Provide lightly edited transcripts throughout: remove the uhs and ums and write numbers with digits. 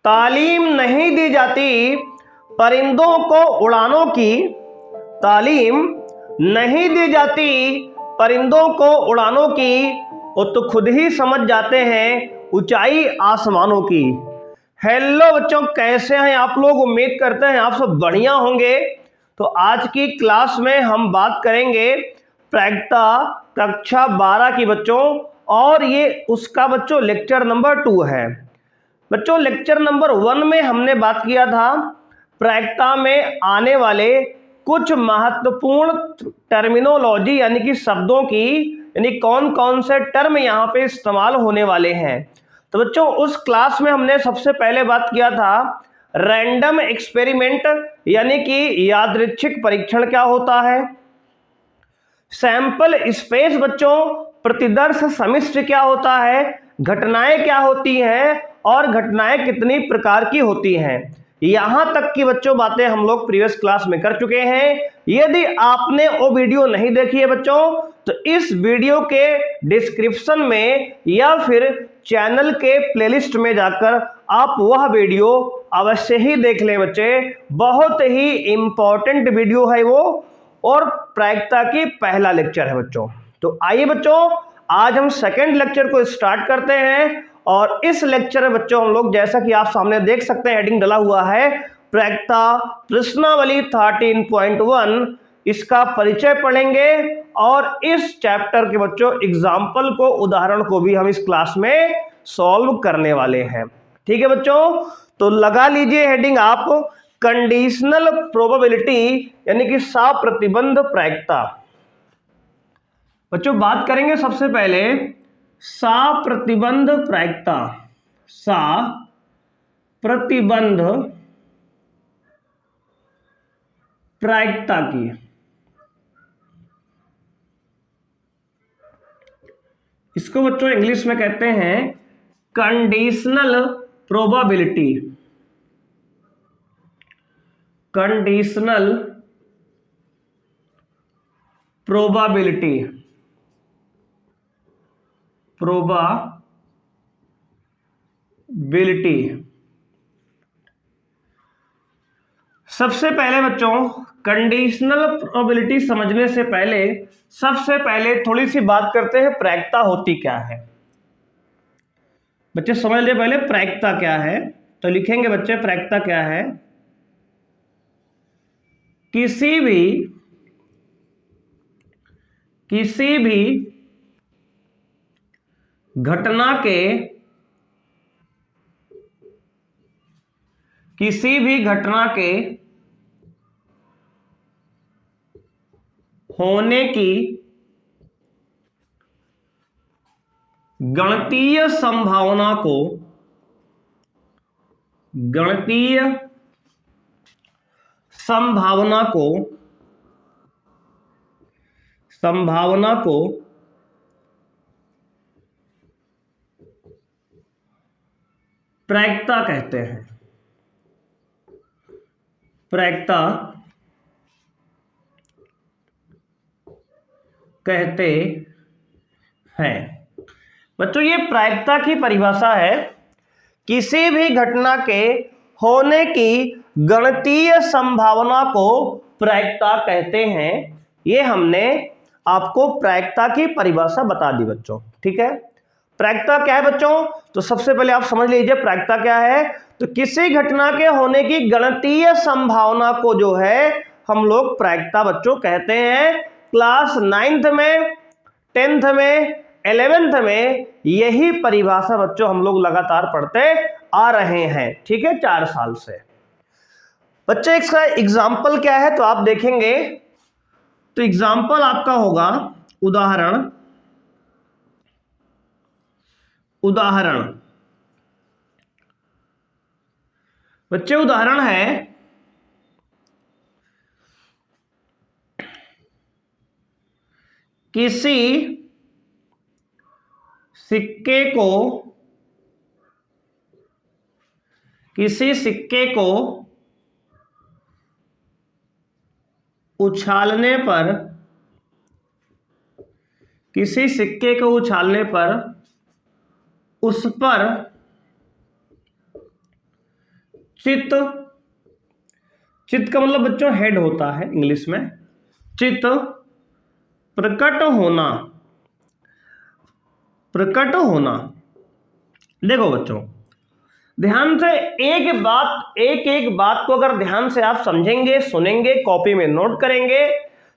तालीम नहीं दी जाती परिंदों को उड़ानों की, तालीम नहीं दी जाती परिंदों को उड़ानों की, वो तो खुद ही समझ जाते हैं ऊंचाई आसमानों की। हेलो बच्चों, कैसे हैं आप लोग? उम्मीद करते हैं आप सब बढ़िया होंगे। तो आज की क्लास में हम बात करेंगे प्रायिकता कक्षा 12 की बच्चों, और ये उसका बच्चों लेक्चर नंबर 2 है। बच्चों लेक्चर नंबर 1 में हमने बात किया था प्रायिकता में आने वाले कुछ महत्वपूर्ण टर्मिनोलॉजी यानी कि शब्दों की, यानी कौन कौन से टर्म यहाँ पे इस्तेमाल होने वाले हैं। तो बच्चों उस क्लास में हमने सबसे पहले बात किया था रैंडम एक्सपेरिमेंट यानी कि यादृच्छिक परीक्षण क्या होता है, सैंपल स्पेस बच्चों प्रतिदर्श समिष्टि क्या होता है, घटनाएं क्या होती हैं और घटनाएं कितनी प्रकार की होती हैं। यहां तक की बच्चों बातें हम लोग प्रीवियस क्लास में कर चुके हैं। यदि आपने वो वीडियो नहीं देखी है बच्चों तो इस वीडियो के डिस्क्रिप्शन में या फिर चैनल के प्लेलिस्ट में जाकर आप वह वीडियो अवश्य ही देख लें बच्चे। बहुत ही इंपॉर्टेंट वीडियो है वो, और प्रायिकता की पहला लेक्चर है बच्चों। तो आइए बच्चों आज हम सेकंड लेक्चर को स्टार्ट करते हैं। और इस लेक्चर में बच्चों हम लोग जैसा कि आप सामने देख सकते हैं हेडिंग डला हुआ है प्रायिकता प्रश्नावली 13.1, इसका परिचय पढ़ेंगे और इस चैप्टर के बच्चों एग्जाम्पल को, उदाहरण को भी हम इस क्लास में सॉल्व करने वाले हैं। ठीक है बच्चों, तो लगा लीजिए हेडिंग आप कंडीशनल प्रोबेबिलिटी यानी कि सप्रतिबंध प्रायिकता। बच्चों बात करेंगे सबसे पहले सप्रतिबंध प्रायिकता, सप्रतिबंध प्रायिकता की। इसको बच्चों इंग्लिश में कहते हैं conditional probability, conditional probability, probability. सबसे पहले बच्चों कंडीशनल प्रोबेबिलिटी समझने से पहले सबसे पहले थोड़ी सी बात करते हैं प्रायिकता होती क्या है। बच्चे समझ ले पहले प्रायिकता क्या है, तो लिखेंगे बच्चे प्रायिकता क्या है, किसी भी घटना के, किसी भी घटना के होने की गणितीय संभावना को, गणितीय संभावना को, संभावना को प्रायिकता कहते हैं, प्रायिकता कहते हैं। बच्चों ये प्रायिकता की परिभाषा है, किसी भी घटना के होने की गणितीय संभावना को प्रायिकता कहते हैं। ये हमने आपको प्रायिकता की परिभाषा बता दी बच्चों। ठीक है, प्रायिकता क्या है बच्चों, तो सबसे पहले आप समझ लीजिए प्रायिकता क्या है। तो किसी घटना के होने की गणितीय संभावना को जो है हम लोग प्रायिकता बच्चों कहते हैं। क्लास 9th में, 10th में, 11th में यही परिभाषा बच्चों हम लोग लगातार पढ़ते आ रहे हैं। ठीक है, 4 साल से। बच्चे इसका एग्जाम्पल क्या है तो आप देखेंगे, तो एग्जाम्पल आपका होगा उदाहरण, उदाहरण। बच्चे उदाहरण है किसी सिक्के को, किसी सिक्के को उछालने पर, किसी सिक्के को उछालने पर उस पर चित, चित का मतलब बच्चों हेड होता है इंग्लिश में। चित प्रकट होना, प्रकट होना। देखो बच्चों ध्यान से एक एक बात को अगर ध्यान से आप समझेंगे, सुनेंगे, कॉपी में नोट करेंगे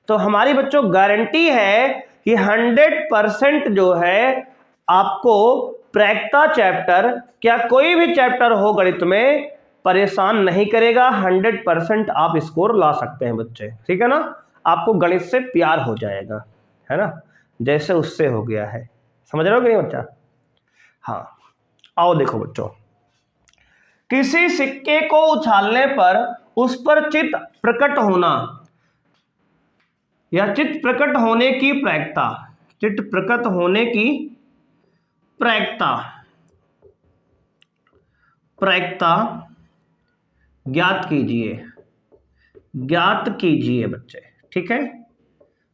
तो हमारी बच्चों गारंटी है कि 100% जो है आपको प्रायिकता चैप्टर, क्या कोई भी चैप्टर हो गणित में, परेशान नहीं करेगा। 100% आप स्कोर ला सकते हैं बच्चे, ठीक है ना। आपको गणित से प्यार हो जाएगा, है ना, जैसे उससे हो गया है। समझ रहे हो कि नहीं बच्चा? हाँ, आओ देखो बच्चों, किसी सिक्के को उछालने पर उस पर चित्त प्रकट होना या चित्त प्रकट होने की प्रायिकता, चित्त प्रकट होने की प्रायिकता, प्रायिकता ज्ञात कीजिए, ज्ञात कीजिए बच्चे, ठीक है।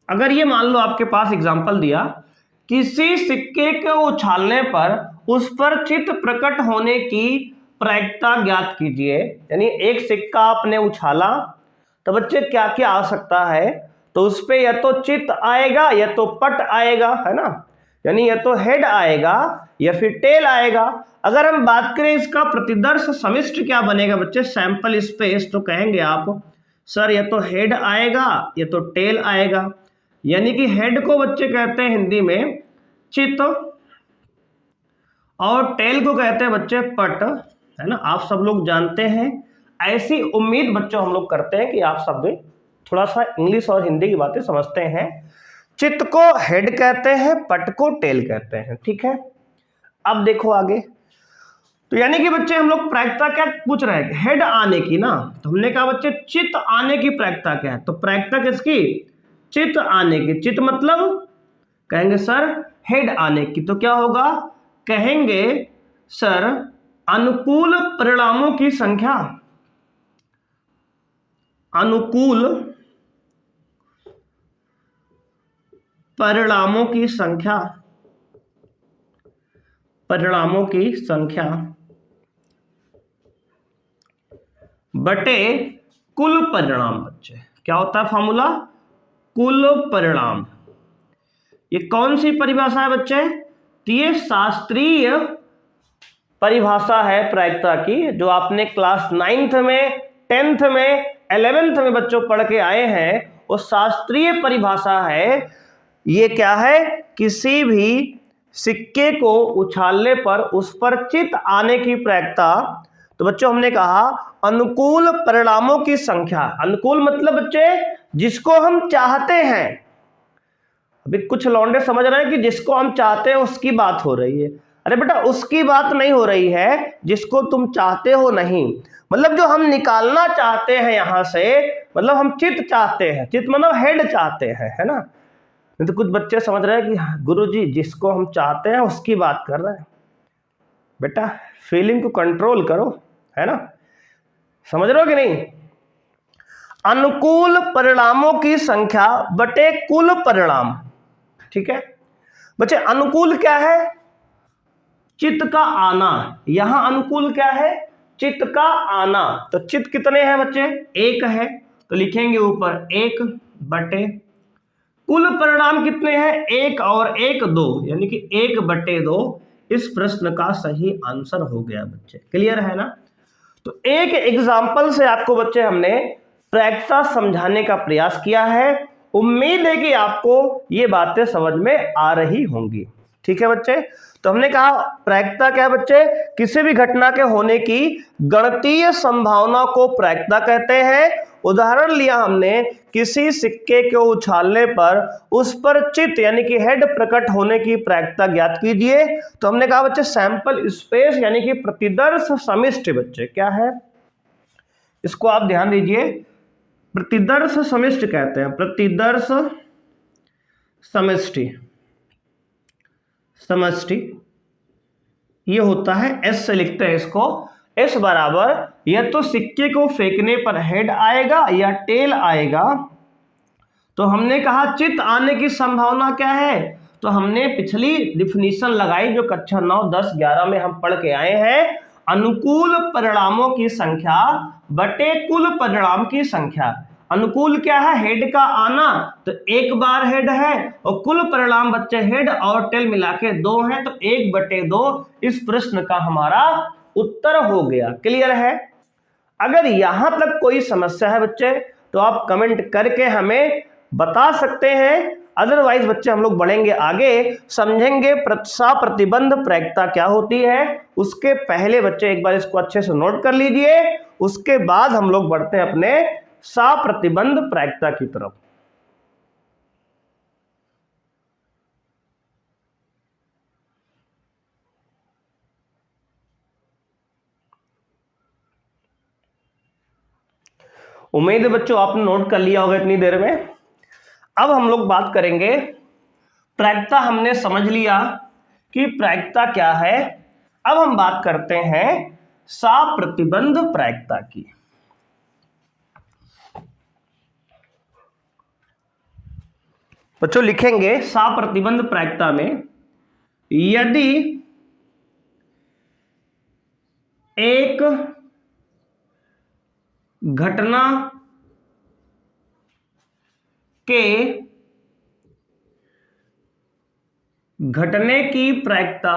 अगर ये मान लो आपके पास एग्जांपल दिया, किसी सिक्के को उछालने पर उस पर चित्त प्रकट होने की प्रायिकता ज्ञात कीजिए, यानी एक सिक्का आपने उछाला तो बच्चे क्या क्या आ सकता है, तो उस पे या तो चित्त आएगा या तो पट आएगा, है ना, यानी या तो हेड आएगा या फिर टेल आएगा। अगर हम बात करें इसका प्रतिदर्श समिष्टि क्या बनेगा बच्चे, सैंपल स्पेस, तो कहेंगे आप सर या तो हेड आएगा या तो टेल आएगा। यानी कि हेड को बच्चे कहते हैं हिंदी में चित्त और टेल को कहते हैं बच्चे पट, है ना, आप सब लोग जानते हैं। ऐसी उम्मीद बच्चों हम लोग करते हैं कि आप सब भी थोड़ा सा इंग्लिश और हिंदी की बातें समझते हैं। चित्त को हेड कहते हैं, पट को टेल कहते हैं, ठीक है। अब देखो आगे, तो यानी कि बच्चे हम लोग प्रायिकता क्या पूछ रहे हैं, हेड आने की ना, तो हमने कहा बच्चे चित्त आने की प्रायिकता क्या है, तो प्रायिकता किसकी, चित्त आने की। चित्त मतलब कहेंगे सर हेड आने की, तो क्या होगा, कहेंगे सर अनुकूल परिणामों की संख्या, अनुकूल परिणामों की संख्या, परिणामों की संख्या बटे कुल परिणाम। बच्चे क्या होता है फॉर्मूला, कुल परिणाम। ये कौन सी परिभाषा है बच्चे, तो ये शास्त्रीय परिभाषा है प्रायिकता की, जो आपने क्लास 9th में, 10th में, 11th में बच्चों पढ़ के आए हैं, वो शास्त्रीय परिभाषा है। ये क्या है, किसी भी सिक्के को उछालने पर उस पर चित्त आने की प्रायिकता, तो बच्चों हमने कहा अनुकूल परिणामों की संख्या। अनुकूल मतलब बच्चे जिसको हम चाहते हैं। अभी कुछ लौंडे समझ रहे हैं कि जिसको हम चाहते हैं उसकी बात हो रही है। अरे बेटा उसकी बात नहीं हो रही है, जिसको तुम चाहते हो नहीं, मतलब जो हम निकालना चाहते हैं यहां से, मतलब हम चित्त चाहते हैं, चित्त मतलब हेड चाहते हैं, है ना। नहीं तो कुछ बच्चे समझ रहे हैं कि गुरुजी जिसको हम चाहते हैं उसकी बात कर रहे हैं। बेटा फीलिंग को कंट्रोल करो, है ना, समझ रहे हो कि नहीं। अनुकूल परिणामों की संख्या बटे कुल परिणाम, ठीक है बच्चे। अनुकूल क्या है, चित्त का आना, यहां अनुकूल क्या है, चित्त का आना। तो चित्त कितने हैं बच्चे, एक है, तो लिखेंगे ऊपर एक बटे कुल परिणाम कितने हैं, एक और एक दो, यानी कि 1/2। इस प्रश्न का सही आंसर हो गया बच्चे, क्लियर है ना। तो एक एग्जाम्पल से आपको बच्चे हमने प्रायिकता समझाने का प्रयास किया है। उम्मीद है कि आपको ये बातें समझ में आ रही होंगी, ठीक है बच्चे। तो हमने कहा प्रायिकता क्या है बच्चे, किसी भी घटना के होने की गणितीय संभावना को प्रायिकता कहते हैं। उदाहरण लिया हमने, किसी सिक्के को उछालने पर उस पर चित्त यानी कि हेड प्रकट होने की प्रायिकता ज्ञात कीजिए। तो हमने कहा बच्चे सैंपल स्पेस यानी कि प्रतिदर्श समिष्टि। बच्चे क्या है, इसको आप ध्यान दीजिए, प्रतिदर्श समिष्टि कहते हैं, प्रतिदर्श समष्टि, समष्टि ये होता है, एस से लिखते हैं इसको, एस बराबर या तो सिक्के को फेंकने पर हेड आएगा या टेल आएगा। तो हमने कहा चित्त आने की संभावना क्या है, तो हमने पिछली डिफिनीशन लगाई जो कक्षा 9, 10, 11 में हम पढ़ के आए हैं, अनुकूल परिणामों की संख्या बटे कुल परिणाम की संख्या। अनुकूल क्या है, हेड का आना, तो एक बार हेड है, और कुल परिणाम बच्चे हेड और टेल मिला के 2 है, तो 1/2 इस प्रश्न का हमारा उत्तर हो गया। क्लियर है? अगर यहां तक कोई समस्या है बच्चे तो आप कमेंट करके हमें बता सकते हैं, अदरवाइज बच्चे हम लोग बढ़ेंगे आगे, समझेंगे प्रतिबंध प्रायिकता क्या होती है। उसके पहले बच्चे एक बार इसको अच्छे से नोट कर लीजिए, उसके बाद हम लोग बढ़ते हैं अपने साप्रतिबंध प्रायिकता की तरफ। उम्मीद है बच्चों आपने नोट कर लिया होगा इतनी देर में। अब हम लोग बात करेंगे, प्रायिकता हमने समझ लिया कि प्रायिकता क्या है। अब हम बात करते हैं साप्रतिबंध प्रायिकता की। बच्चों लिखेंगे साप्रतिबंध प्रायिकता में, यदि एक घटना के घटने की प्रायिकता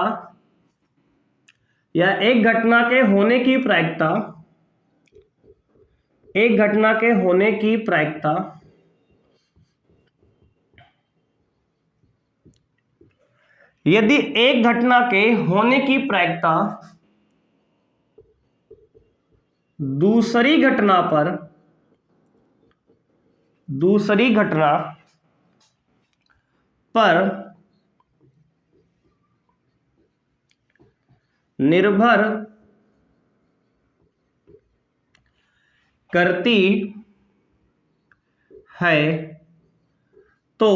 या एक घटना के होने की प्रायिकता, एक घटना के होने की प्रायिकता यदि एक घटना के होने की प्रायिकता दूसरी घटना पर निर्भर करती है तो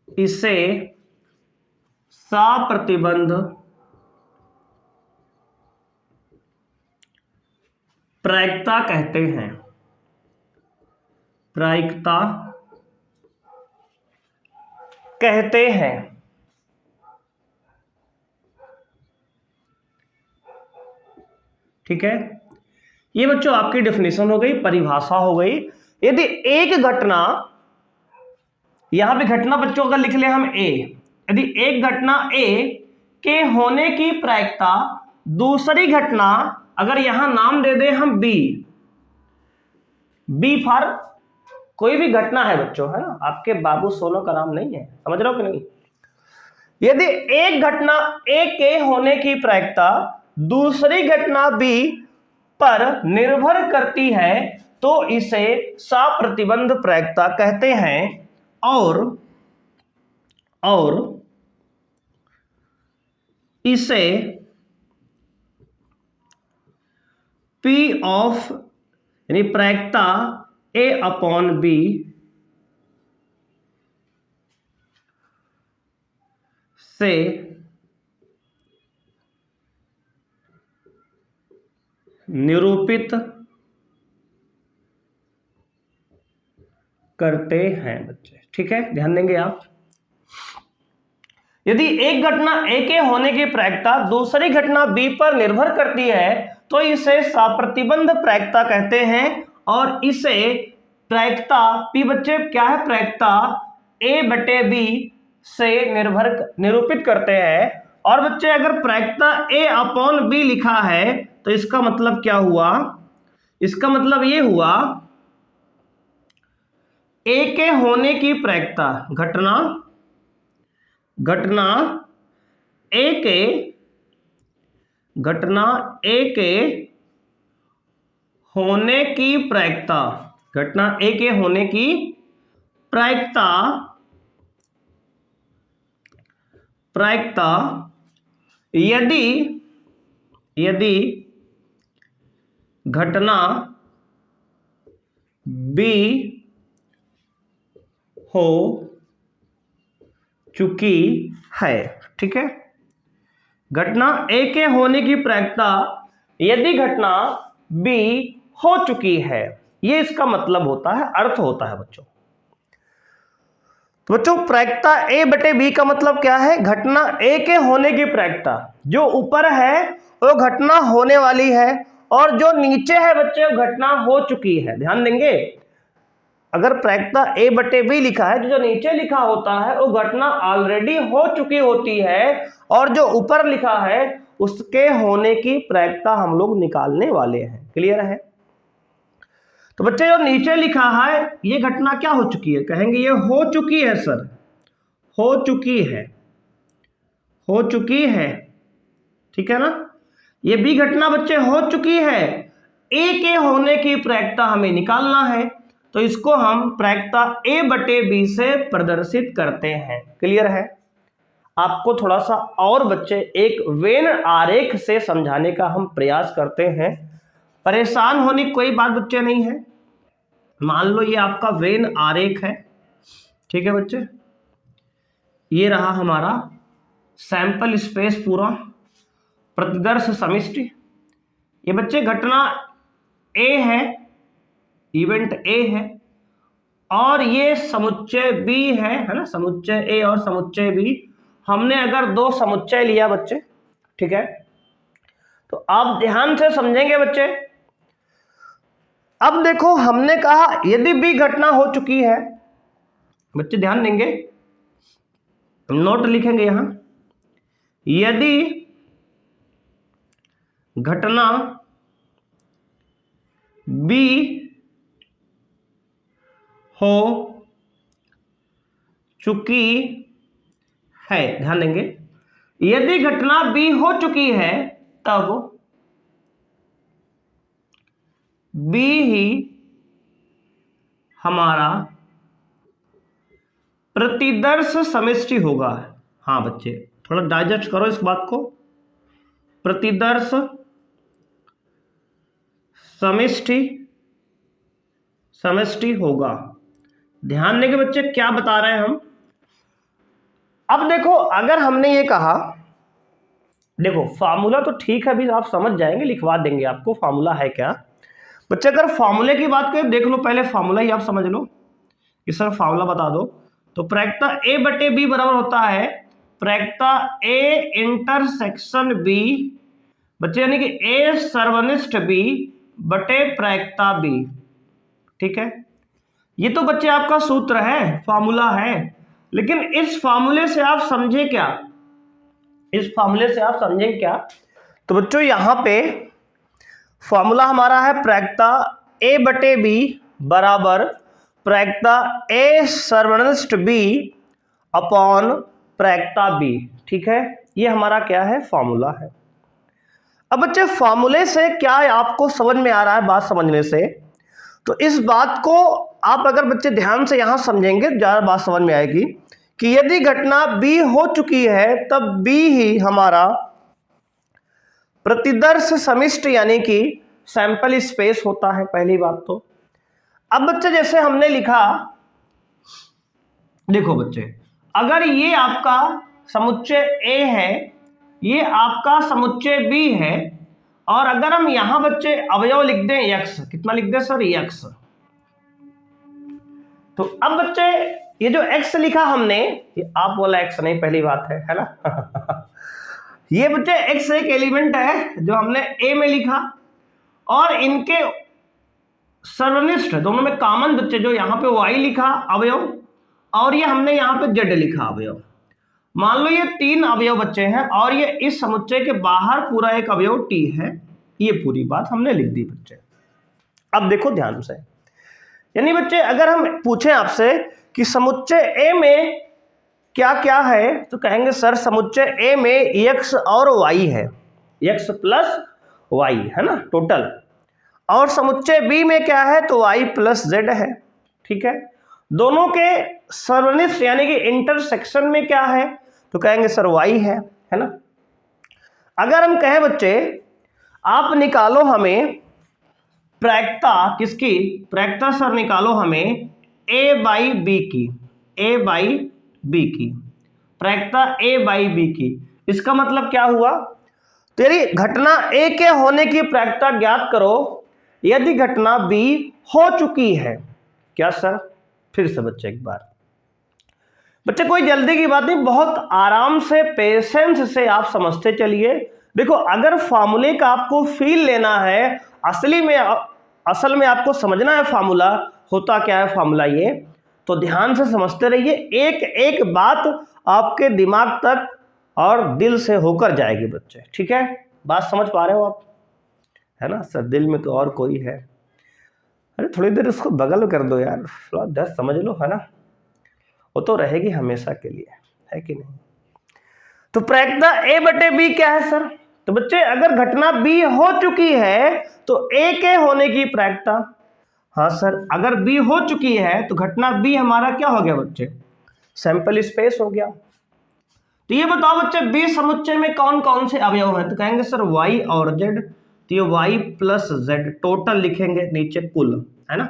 इसे साप्रतिबंध प्रायिकता कहते हैं। प्रायिकता कहते हैं। ठीक है, ये बच्चों आपकी डेफिनेशन हो गई, परिभाषा हो गई। यदि एक घटना, यहां पे घटना बच्चों अगर लिख ले हम ए, यदि एक घटना ए के होने की प्रायिकता दूसरी घटना, अगर यहां नाम दे दें हम बी फॉर कोई भी घटना है बच्चों, है ना, आपके बाबू सोनो का नाम नहीं है, समझ रहे हो कि नहीं। यदि एक घटना ए के होने की प्रायिकता दूसरी घटना बी पर निर्भर करती है तो इसे साप्रतिबंध प्रायिकता कहते हैं। और इसे P ऑफ यानी प्रायिकता A अपॉन B से निरूपित करते हैं बच्चे। ठीक है, ध्यान देंगे आप। यदि एक घटना ए के होने की प्रायिकता दूसरी घटना बी पर निर्भर करती है तो इसे साप्रतिबंध प्रायिकता कहते हैं। और इसे प्रायिकता पी बच्चे क्या है, प्रायिकता ए बटे बी से निरूपित करते हैं। और बच्चे अगर प्रायिकता ए अपॉन बी लिखा है तो इसका मतलब क्या हुआ, इसका मतलब ये हुआ ए के होने की प्रायिकता, घटना ए के होने की प्रायिकता, घटना ए के होने की प्रायिकता यदि घटना बी हो चुकी है। ठीक है, घटना ए के होने की प्रायिकता यदि घटना बी हो चुकी है, ये इसका मतलब होता है, अर्थ होता है बच्चों। तो बच्चों प्रायिकता ए बटे बी का मतलब क्या है, घटना ए के होने की प्रायिकता, जो ऊपर है वो घटना होने वाली है, और जो नीचे है बच्चे वो घटना हो चुकी है। ध्यान देंगे, अगर प्रायिकता a बटे b लिखा है, जो नीचे लिखा होता है वो घटना ऑलरेडी हो चुकी होती है, और जो ऊपर लिखा है उसके होने की प्रायिकता हम लोग निकालने वाले हैं। क्लियर है? तो बच्चे जो नीचे लिखा है ये घटना क्या हो चुकी है, कहेंगे ये हो चुकी है सर, हो चुकी है, हो चुकी है, ठीक है ना। ये बी घटना बच्चे हो चुकी है, ए के होने की प्रायिकता हमें निकालना है, तो इसको हम प्रायिकता a बटे b से प्रदर्शित करते हैं। क्लियर है? आपको थोड़ा सा और बच्चे एक वेन आरेख से समझाने का हम प्रयास करते हैं, परेशान होने की कोई बात बच्चे नहीं है। मान लो ये आपका वेन आरेख है, ठीक है बच्चे, ये रहा हमारा सैंपल स्पेस पूरा, प्रतिदर्श समिष्टि। ये बच्चे घटना A है, इवेंट A है, और ये समुच्चय B है ना, समुच्चय A और समुच्चय B। हमने अगर दो समुच्चय लिया बच्चे, ठीक है, तो आप ध्यान से समझेंगे बच्चे। अब देखो हमने कहा यदि B घटना हो चुकी है, बच्चे ध्यान देंगे, नोट लिखेंगे यहां, यदि घटना B हो चुकी है, ध्यान देंगे, यदि घटना B हो चुकी है तब B ही हमारा प्रतिदर्श समिष्टि होगा। हाँ बच्चे थोड़ा डाइजेस्ट करो इस बात को, प्रतिदर्श समिष्टि होगा। ध्यान देंगे बच्चे क्या बता रहे हैं हम। अब देखो अगर हमने ये कहा, देखो फार्मूला तो ठीक है, अभी आप समझ जाएंगे, लिखवा देंगे आपको फार्मूला है क्या। बच्चे अगर फार्मूले की बात करें, देख लो पहले फार्मूला ही आप समझ लो कि सर फार्मूला बता दो। तो प्रायिकता a बटे b बराबर होता है प्रायिकता a इंटरसेक्शन b, बच्चे यानी कि a सर्वनिष्ठ b बटे प्रायिकता b, ठीक है। ये तो बच्चे आपका सूत्र है, फार्मूला है, लेकिन इस फार्मूले से आप समझे क्या, इस फार्मूले से आप समझें क्या। तो बच्चों यहां पे फॉर्मूला हमारा है प्रायिकता a बटे b बराबर प्रायिकता a सर्वनिष्ठ b अपॉन प्रायिकता b, ठीक है। ये हमारा क्या है, फॉर्मूला है। अब बच्चे फॉर्मूले से क्या आपको समझ में आ रहा है, बात समझने से, तो इस बात को आप अगर बच्चे ध्यान से यहां समझेंगे ज्यादा बात समझ में आएगी कि यदि घटना B हो चुकी है तब B ही हमारा प्रतिदर्श समिष्टि यानी कि सैंपल स्पेस होता है, पहली बात तो। अब बच्चे जैसे हमने लिखा, देखो बच्चे अगर ये आपका समुच्चय A है, ये आपका समुच्चय B है, और अगर हम यहां बच्चे अवयव लिख दें x, कितना लिख दें सर, x, तो अब बच्चे ये जो x लिखा हमने, ये आप बोला x नहीं, पहली बात है ना ये बच्चे x एक एलिमेंट है जो हमने A में लिखा, और इनके सर्वनिष्ठ दोनों में कॉमन बच्चे जो यहाँ पे y लिखा अवयव, और ये हमने यहाँ पे z लिखा अवयव। मान लो ये तीन अवयव बच्चे हैं, और ये इस समुच्चय के बाहर पूरा एक अवयव t है, ये पूरी बात हमने लिख दी बच्चे। अब देखो ध्यान से, यानी बच्चे अगर हम पूछें आपसे कि समुच्चय A में क्या क्या है, तो कहेंगे सर समुच्चय A में x और y है, x प्लस y है ना टोटल, और समुच्चय B में क्या है, तो y प्लस z है, ठीक है। दोनों के सर्वनिष्ठ यानी कि इंटरसेक्शन में क्या है, तो कहेंगे सर y है ना। अगर हम कहें बच्चे आप निकालो हमें प्रायिकता किसकी, प्रायिकता सर निकालो हमें a बाई b की, a बाई b की, प्रायिकता a बाई b की, इसका मतलब क्या हुआ, तेरी घटना A के होने की प्रायिकता ज्ञात करो यदि घटना B हो चुकी है। क्या सर, फिर से बच्चे एक बार, बच्चे कोई जल्दी की बात नहीं, बहुत आराम से पेशेंस से आप समझते चलिए, देखो अगर फार्मूले का आपको फील लेना है, असल में आपको समझना है फार्मूला होता क्या है, फार्मूला ये तो ध्यान से समझते रहिए, एक एक बात आपके दिमाग तक और दिल से होकर जाएगी बच्चे, ठीक है। बात समझ पा रहे हो आप, है ना सर? दिल में तो और कोई है, अरे थोड़ी देर उसको बगल कर दो यार, थोड़ा दर्द समझ लो, है ना, वो तो रहेगी हमेशा के लिए, है कि नहीं। तो प्रायिकता ए बटे बी क्या है सर? तो बच्चे अगर घटना बी हो चुकी है तो ए के होने की प्रायिकता, हाँ सर, अगर बी हो चुकी है तो घटना बी हमारा क्या हो गया बच्चे? सैंपल स्पेस हो गया। तो ये बताओ बच्चे बी समुच्चय में कौन कौन से अवयव हैं? तो कहेंगे सर वाई और जेड, तो ये वाई प्लस जेड टोटल लिखेंगे, नीचे कुल, है ना।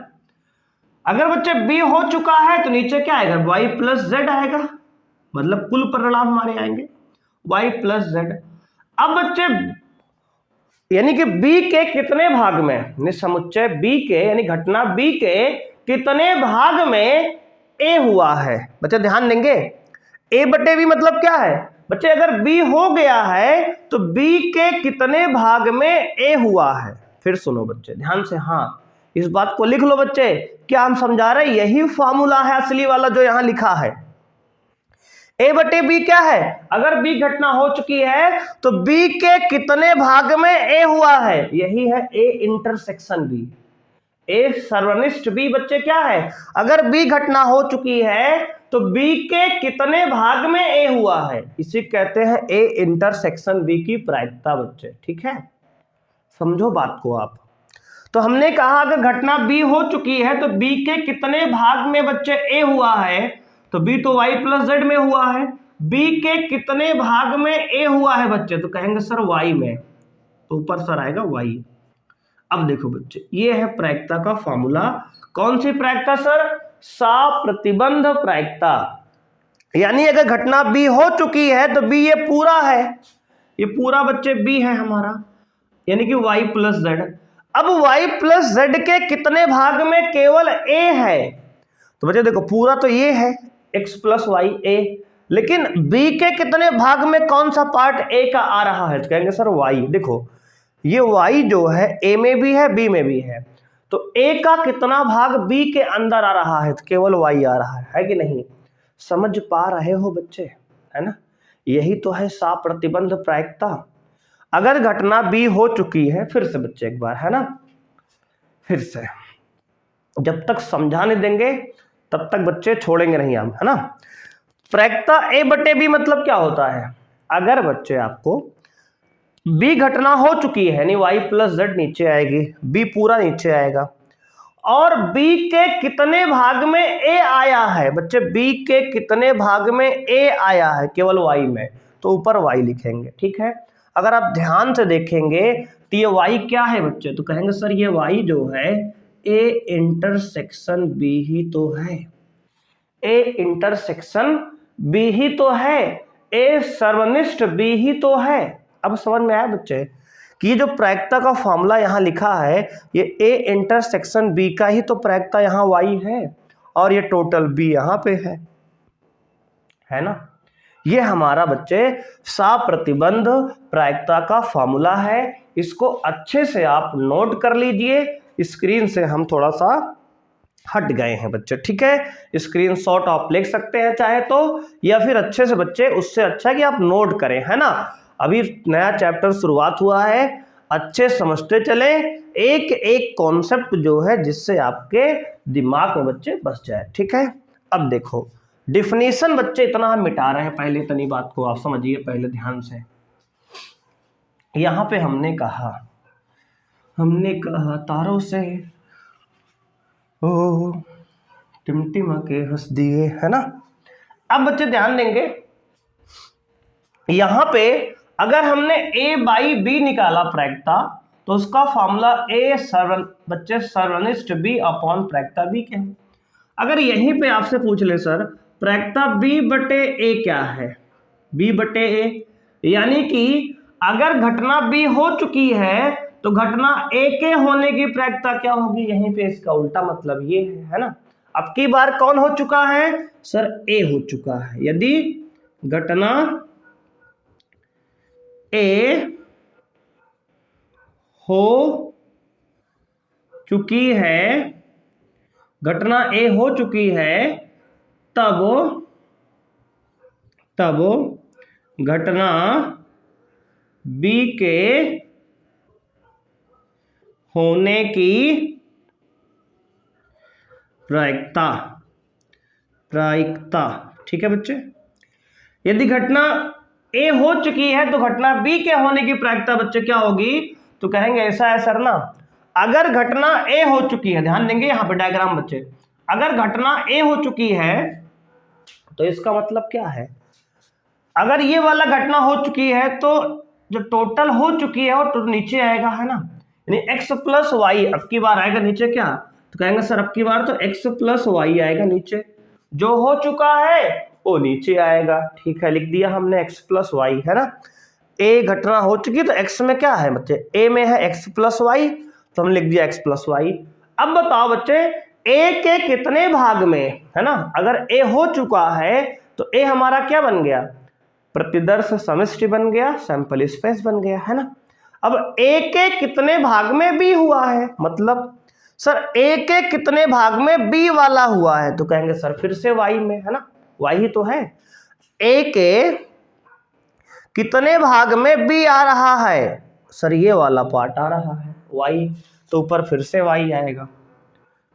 अगर बच्चे बी हो चुका है तो नीचे क्या आएगा? वाई प्लस जेड आएगा, मतलब कुल परिणाम हमारे आएंगे वाई प्लस जेड। अब बच्चे यानी कि बी के कितने भाग में, समुच्चय बी के यानी घटना बी के कितने भाग में ए हुआ है? बच्चे ध्यान देंगे, ए बटे बी मतलब क्या है बच्चे? अगर बी हो गया है तो बी के कितने भाग में ए हुआ है? फिर सुनो बच्चे ध्यान से, हाँ इस बात को लिख लो बच्चे, क्या हम समझा रहे हैं? यही फॉर्मूला है असली वाला जो यहां लिखा है। ए बटे बी क्या है? अगर बी घटना हो चुकी है तो बी के कितने भाग में ए हुआ है? यही है ए इंटरसेक्शन बी, ए सर्वनिष्ठ बी। बच्चे क्या है? अगर बी घटना हो चुकी है तो बी के कितने भाग में ए हुआ है? इसे कहते हैं ए इंटरसेक्शन बी की प्रायिकता बच्चे, ठीक है, समझो बात को आप। तो हमने कहा अगर घटना बी हो चुकी है तो बी के कितने भाग में बच्चे ए हुआ है? तो बी तो वाई प्लस जेड में हुआ है, बी के कितने भाग में ए हुआ है बच्चे? तो कहेंगे सर वाई में, तो ऊपर सर आएगा वाई। अब देखो बच्चे ये है प्रायिकता का फॉर्मूला। कौन सी प्रायिकता सर? साप्रतिबंध प्रायिकता। यानी अगर घटना बी हो चुकी है तो बी ये पूरा है, ये पूरा बच्चे बी है हमारा, यानी कि वाई प्लस जेड। अब y प्लस जेड के कितने भाग में केवल a है? तो बच्चे देखो पूरा तो ये है x प्लस वाई a, लेकिन b के कितने भाग में कौन सा पार्ट a का आ रहा है? तो कहेंगे सर y। देखो ये y जो है a में भी है b में भी है, तो a का कितना भाग b के अंदर आ रहा है? तो केवल y आ रहा है कि नहीं? समझ पा रहे हो बच्चे, है ना? यही तो है साप्रतिबंध प्रायिकता। अगर घटना बी हो चुकी है, फिर से बच्चे एक बार, है ना, फिर से, जब तक समझाने देंगे तब तक बच्चे छोड़ेंगे नहीं हम, है ना। प्रायिकता ए बटे बी मतलब क्या होता है? अगर बच्चे आपको बी घटना हो चुकी है यानी वाई प्लस जेड नीचे आएगी, बी पूरा नीचे आएगा, और बी के कितने भाग में ए आया है? बच्चे बी के कितने भाग में ए आया है? केवल वाई में, तो ऊपर वाई लिखेंगे, ठीक है। अगर आप ध्यान से देखेंगे तो ये y क्या है बच्चे? तो कहेंगे सर ये y जो है a इंटरसेक्शन b ही तो है, a इंटरसेक्शन b ही तो है, a सर्वनिष्ठ b ही तो है। अब समझ में आया बच्चे कि ये जो प्रायिकता का फॉर्मूला यहाँ लिखा है ये a इंटरसेक्शन b का ही तो प्रायिकता यहाँ y है, और ये टोटल b यहाँ पे है ना। ये हमारा बच्चे साप्रतिबंध प्रायिकता का फॉर्मूला है, इसको अच्छे से आप नोट कर लीजिए। स्क्रीन से हम थोड़ा सा हट गए हैं बच्चे, ठीक है, स्क्रीनशॉट आप ले सकते हैं चाहे तो, या फिर अच्छे से बच्चे उससे अच्छा कि आप नोट करें, है ना। अभी नया चैप्टर शुरुआत हुआ है, अच्छे समझते चले, एक एक कॉन्सेप्ट जो है जिससे आपके दिमाग में बच्चे बस जाए, ठीक है। अब देखो डिफिनीशन बच्चे इतना हम मिटा रहे हैं, पहले इतनी बात को आप समझिए पहले ध्यान से। यहां पे हमने कहा तारों से ओ टिमटिमा के हंस दिए, है ना। अब बच्चे ध्यान देंगे यहां पे अगर हमने a बाई बी निकाला प्रायिकता, तो उसका फॉर्मूला a बच्चे सर्वनिष्ठ b अपॉन प्रायिकता b क्या है। अगर यहीं पे आपसे पूछ ले सर प्रायिकता b बटे a क्या है? b बटे a, यानी कि अगर घटना b हो चुकी है तो घटना a के होने की प्रायिकता क्या होगी? यहीं पे इसका उल्टा मतलब ये है ना। अब की बार कौन हो चुका है सर? a हो चुका है। यदि घटना a हो चुकी है, घटना ए हो चुकी है, तब घटना बी के होने की प्रायिकता, ठीक है बच्चे। यदि घटना ए हो चुकी है तो घटना बी के होने की प्रायिकता बच्चे क्या होगी? तो कहेंगे ऐसा है सर ना, अगर घटना ए हो चुकी है, ध्यान देंगे यहां पे डायग्राम बच्चे, अगर घटना ए हो चुकी है तो इसका मतलब क्या है? अगर ये वाला घटना हो चुकी है तो जो टोटल हो चुकी है वो तो नीचे आएगा, है ना, यानी x प्लस वाई अब की बार आएगा नीचे। क्या तो कहेंगे सर अब की बार तो x प्लस वाई आएगा नीचे, जो हो चुका है वो नीचे आएगा। ठीक है, लिख दिया हमने x प्लस वाई, है ना। ए घटना हो चुकी तो x में क्या है बच्चे? a में है x प्लस वाई, तो हमने लिख दिया x प्लस वाई। अब बताओ बच्चे a के कितने भाग में, है ना, अगर a हो चुका है तो a हमारा क्या बन गया? प्रतिदर्श समष्टि बन गया, सैंपल स्पेस बन गया, है ना। अब a के कितने भाग में b हुआ है, मतलब सर a के कितने भाग में b वाला हुआ है? तो कहेंगे सर फिर से y में, है ना, y ही तो है। a के कितने भाग में b आ रहा है? सर ये वाला पार्ट आ रहा है y, तो ऊपर फिर से y आएगा,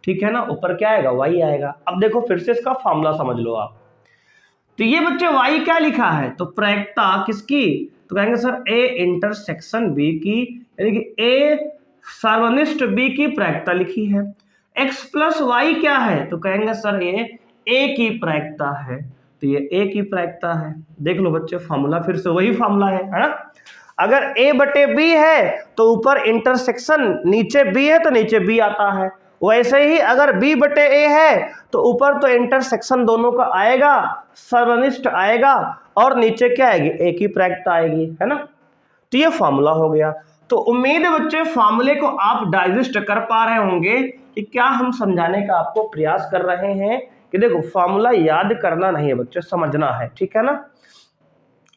ठीक है ना, ऊपर क्या आएगा? y आएगा। अब देखो फिर से इसका फॉर्मूला समझ लो आप। तो ये बच्चे y क्या लिखा है? तो प्रायिकता किसकी? तो कहेंगे सर a इंटरसेक्शन b की, यानी कि a सार्वनिष्ठ b की प्रायिकता लिखी है। x प्लस वाई क्या है? तो कहेंगे सर ये a की प्रायिकता है, तो ये a की प्रायिकता है। देख लो बच्चे फॉर्मूला फिर से वही फॉर्मूला है ना। अगर a बटे b है तो ऊपर इंटरसेक्शन, नीचे b है तो नीचे b आता है। वैसे ही अगर b बटे a है तो ऊपर तो इंटरसेक्शन दोनों का आएगा, सर्वनिष्ठ आएगा, और नीचे क्या आएगी? a की प्रायिकता आएगी, है ना। तो ये फॉर्मूला हो गया। तो उम्मीद है बच्चे फॉर्मूले को आप डाइजेस्ट कर पा रहे होंगे कि क्या हम समझाने का आपको प्रयास कर रहे हैं। कि देखो फॉर्मूला याद करना नहीं है बच्चे, समझना है, ठीक है ना।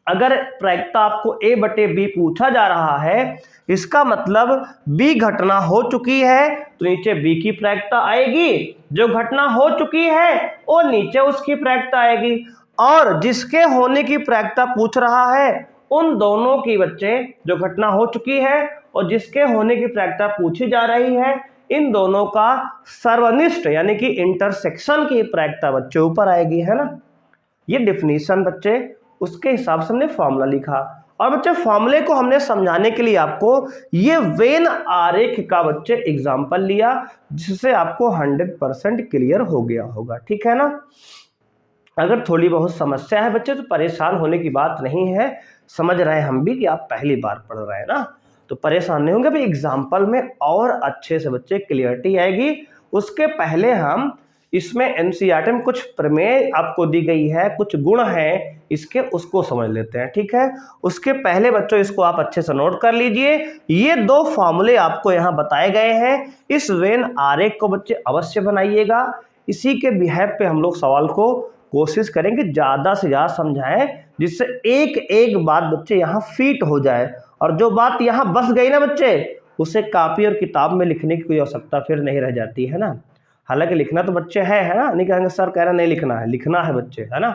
अगर प्रायिकता आपको a बटे b पूछा जा रहा है, इसका मतलब b घटना हो चुकी है तो नीचे b की प्रायिकता आएगी, जो घटना हो चुकी है वो नीचे उसकी प्रायिकता आएगी, और जिसके होने की प्रायिकता पूछ रहा है उन दोनों की बच्चे, जो घटना हो चुकी है और जिसके होने की प्रायिकता पूछी जा रही है, इन दोनों का सर्वनिष्ठ यानी कि इंटरसेक्शन की प्रायिकता बच्चे ऊपर आएगी, है ना। ये डिफिनीशन बच्चे, उसके हिसाब से हमने फॉर्मूला लिखा। और बच्चे फॉर्मूले को हमने समझाने के लिए आपको ये वेन आरेख का बच्चे एग्जांपल लिया, जिससे आपको 100% क्लियर हो गया होगा, ठीक है ना। अगर थोड़ी बहुत समस्या है बच्चे तो परेशान होने की बात नहीं है, समझ रहे हैं हम भी कि आप पहली बार पढ़ रहे हैं ना, तो परेशान नहीं होंगे। भाई एग्जाम्पल में और अच्छे से बच्चे क्लियरिटी आएगी। उसके पहले हम इसमें एनसीईआरटी में कुछ प्रमेय आपको दी गई है, कुछ गुण हैं इसके, उसको समझ लेते हैं, ठीक है। उसके पहले बच्चों इसको आप अच्छे से नोट कर लीजिए। ये दो फॉर्मूले आपको यहाँ बताए गए हैं, इस वेन आरेख को बच्चे अवश्य बनाइएगा। इसी के बिहेव पे हम लोग सवाल को कोशिश करेंगे ज़्यादा से ज़्यादा समझाएं, जिससे एक एक बात बच्चे यहाँ फिट हो जाए, और जो बात यहाँ बस गई ना बच्चे, उसे कॉपी और किताब में लिखने की कोई आवश्यकता फिर नहीं रह जाती, है ना। हालांकि लिखना तो बच्चे है ना, नहीं कहेंगे सर कह रहे नहीं लिखना है, लिखना है बच्चे, है ना,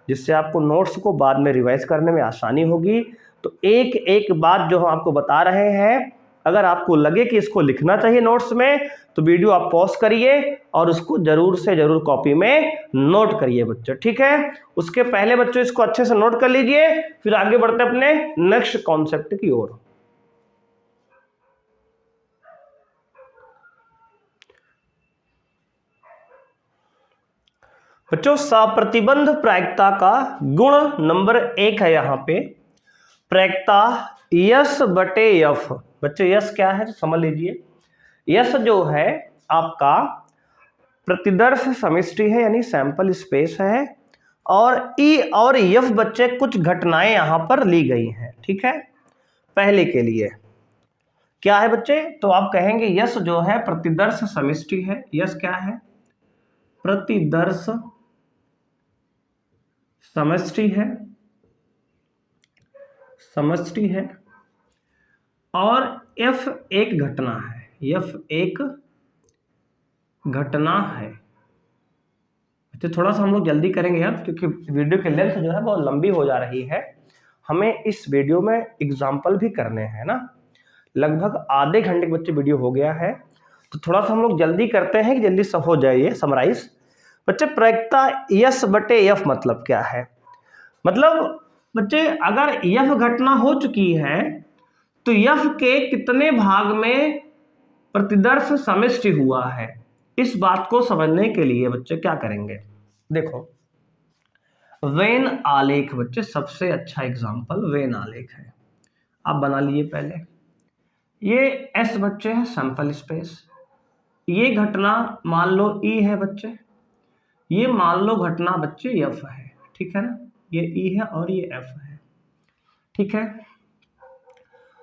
जिससे आपको नोट्स को बाद में रिवाइज करने में आसानी होगी। तो एक एक बात जो हम आपको बता रहे हैं, अगर आपको लगे कि इसको लिखना चाहिए नोट्स में, तो वीडियो आप पॉज करिए और उसको जरूर से जरूर कॉपी में नोट करिए बच्चों, ठीक है। उसके पहले बच्चों इसको अच्छे से नोट कर लीजिए, फिर आगे बढ़ते अपने नेक्स्ट कॉन्सेप्ट की ओर। बच्चों सप्रतिबंध प्रायिकता का गुण नंबर 1 है यहाँ पे, प्रायिकता यस बटे एफ। बच्चों यस क्या है तो समझ लीजिए। यस जो है आपका प्रतिदर्श समष्टि है, यानी सैंपल स्पेस है, और ई और एफ बच्चे कुछ घटनाएं यहां पर ली गई हैं, ठीक है। पहले के लिए क्या है बच्चे, तो आप कहेंगे यस जो है प्रतिदर्श समष्टि है। यस क्या है? प्रतिदर्श समष्टि है, समष्टि है। और एफ एक घटना है, एफ एक घटना है। तो थोड़ा सा हम लोग जल्दी करेंगे यार, क्योंकि वीडियो की लेंथ जो है बहुत लंबी हो जा रही है। हमें इस वीडियो में एग्जाम्पल भी करने हैं ना, लगभग आधे घंटे के बच्चे वीडियो हो गया है, तो थोड़ा सा हम लोग जल्दी करते हैं कि जल्दी सब हो जाए। ये समराइज बच्चे, प्रायिकता यस बटे एफ मतलब क्या है? मतलब बच्चे अगर एफ घटना हो चुकी है तो एफ के कितने भाग में प्रतिदर्श समिष्टि हुआ है, इस बात को समझने के लिए बच्चे क्या करेंगे? देखो, वेन आलेख बच्चे सबसे अच्छा एग्जाम्पल वेन आलेख है। आप बना लिए पहले। ये एस बच्चे है सैंपल स्पेस, ये घटना मान लो ई है बच्चे, ये मान लो घटना बच्चे एफ है, ठीक है ना, ये ई है और ये एफ है, ठीक है।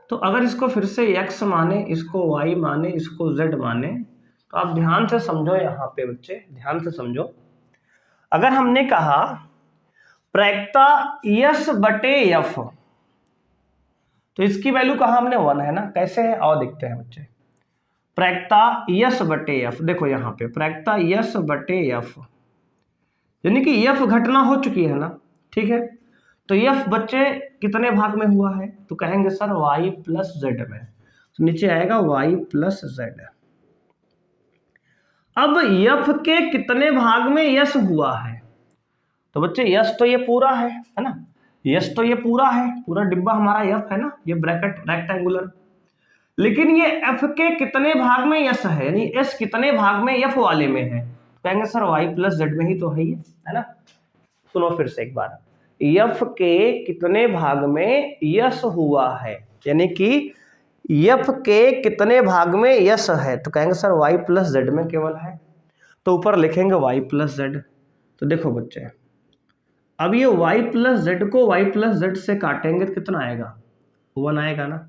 तो अगर इसको फिर से x माने, इसको y माने, इसको z माने, तो आप ध्यान से समझो, यहाँ पे बच्चे ध्यान से समझो। अगर हमने कहा प्रायिकता यस बटे एफ, तो इसकी वैल्यू कहा हमने 1 है ना, कैसे है और देखते हैं बच्चे। प्रायिकता यस बटे एफ, देखो यहाँ पे प्रायिकता यस बटे एफ, यानी कि एफ घटना हो चुकी है ना, ठीक है। तो एफ बच्चे कितने भाग में हुआ है? तो कहेंगे सर y प्लस जेड में, तो नीचे आएगा y प्लस जेड। अब एफ के कितने भाग में यस हुआ है? तो बच्चे यस तो ये पूरा है ना, यस तो ये पूरा है, पूरा डिब्बा हमारा एफ है ना, ये ब्रैकेट रेक्टेंगुलर। लेकिन ये एफ के कितने भाग में यस है, यानी एस कितने भाग में एफ वाले में है? तो कहेंगे सर y प्लस जेड में ही तो है ना। सुनो फिर से एक बार, एफ के कितने भाग में यस हुआ है, यानी कि एफ के कितने भाग में यस है? तो कहेंगे सर y प्लस जेड में केवल है, तो ऊपर लिखेंगे y प्लस जेड। तो देखो बच्चे, अब ये y प्लस जेड को y प्लस जेड से काटेंगे तो कितना आएगा? 1 आएगा ना।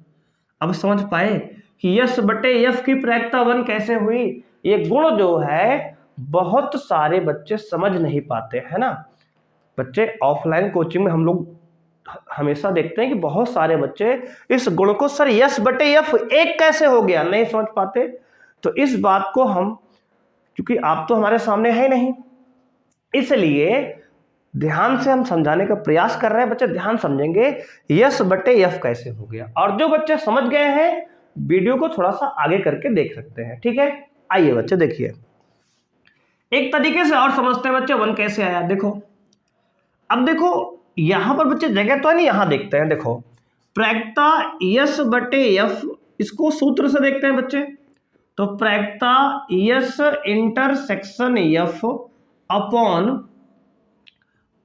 अब समझ पाए कि यस बटे एफ की प्रायिकता 1 कैसे हुई? ये गुण जो है बहुत सारे बच्चे समझ नहीं पाते है ना। बच्चे ऑफलाइन कोचिंग में हम लोग हमेशा देखते हैं कि बहुत सारे बच्चे इस गुण को सर यस बटे एफ एक कैसे हो गया नहीं समझ पाते। तो इस बात को हम, क्योंकि आप तो हमारे सामने है नहीं, इसलिए ध्यान से हम समझाने का प्रयास कर रहे हैं। बच्चे ध्यान समझेंगे यस बटे एफ कैसे हो गया, और जो बच्चे समझ गए हैं वीडियो को थोड़ा सा आगे करके देख सकते हैं, ठीक है। आइए बच्चे देखिए, एक तरीके से और समझते हैं बच्चे 1 कैसे आया। देखो, अब देखो यहां पर बच्चे जगह तो है नहीं, यहां देखते हैं। देखो, प्रायिकता यस बटे एफ, इसको सूत्र से देखते हैं बच्चे। तो प्रायिकता यस इंटरसेक्शन एफ अपॉन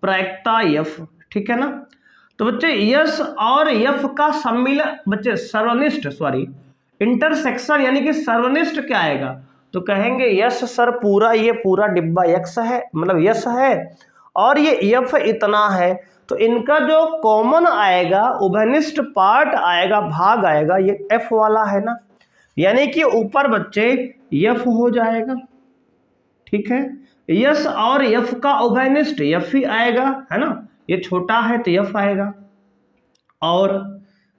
प्रायिकता एफ, ठीक है ना। तो बच्चे यस और एफ का सम्मिलन बच्चे सर्वनिष्ठ, सॉरी इंटरसेक्शन यानी कि सर्वनिष्ठ क्या आएगा? तो कहेंगे यस सर पूरा, ये पूरा डिब्बा एक्स है, मतलब यस है, और ये एफ इतना है, तो इनका जो कॉमन आएगा उभयनिष्ठ पार्ट आएगा, भाग आएगा, ये एफ वाला है ना, यानी कि ऊपर बच्चे एफ हो जाएगा, ठीक है। यस और एफ का उभयनिष्ठ एफ ही आएगा, है ना, ये छोटा है तो एफ आएगा। और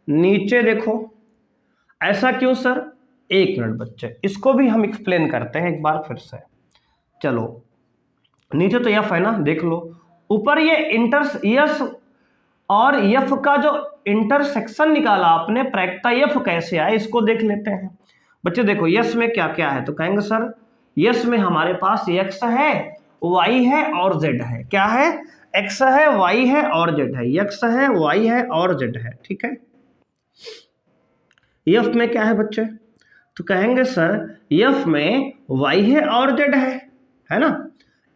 नीचे देखो, ऐसा क्यों सर? एक मिनट बच्चे, इसको भी हम एक्सप्लेन करते हैं एक बार फिर से। चलो, नीचे तो एफ है ना, देख लो। ऊपर ये यस और एफ का जो इंटरसेक्शन निकाला आपने, प्रायिकता एफ कैसे आए इसको देख लेते हैं। बच्चे देखो, यस में क्या क्या है? तो कहेंगे सर यस में हमारे पास एक्स है, वाई है और जेड है। क्या है? एक्स है, वाई है और जेड है, एक्स है, वाई है और जेड है, ठीक है। एफ में क्या है बच्चे? तो कहेंगे सर एफ में वाई है और जेड है ना।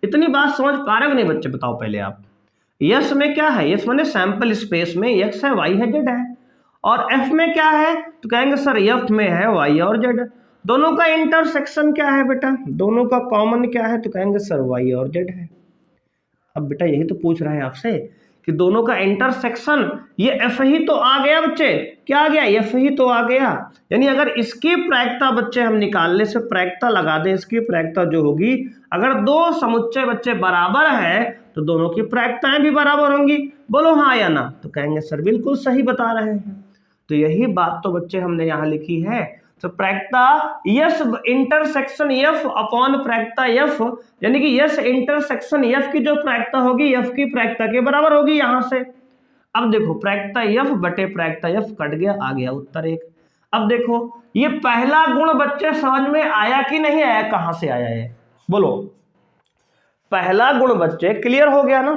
इतनी बात समझ पा रहे हो नहीं बच्चे? बताओ पहले आप। यस में क्या है? यस माने सैंपल स्पेस में एक्स है, वाई है, जेड है। और एफ में क्या है? तो कहेंगे सर एफ में है वाई और जेड। दोनों का इंटरसेक्शन क्या है बेटा? दोनों का कॉमन क्या है? तो कहेंगे सर वाई और जेड है। अब बेटा यही तो पूछ रहे हैं आपसे कि दोनों का इंटरसेक्शन, ये एफ ही तो आ गया बच्चे। क्या आ गया? एफ ही तो आ गया। यानी अगर इसकी प्रायिकता बच्चे हम निकालने से प्रायिकता लगा दें, इसकी प्रायिकता जो होगी, अगर दो समुच्चय बच्चे बराबर है तो दोनों की प्रायिकताएं भी बराबर होंगी। बोलो हाँ या ना? तो कहेंगे सर बिल्कुल सही बता रहे हैं। तो यही बात तो बच्चे हमने यहाँ लिखी है। तो प्रायिकता यस इंटरसेक्शन एफ अपॉन प्रायिकता एफ, यानी कि यस इंटरसेक्शन एफ की जो प्रायिकता होगी एफ की प्रायिकता के बराबर होगी यहां से। अब देखो प्रायिकता एफ बटे प्रायिकता एफ कट गया, आ गया उत्तर 1। अब देखो ये पहला गुण बच्चे समझ में आया कि नहीं आया, कहां से आया है बोलो? पहला गुण बच्चे क्लियर हो गया ना?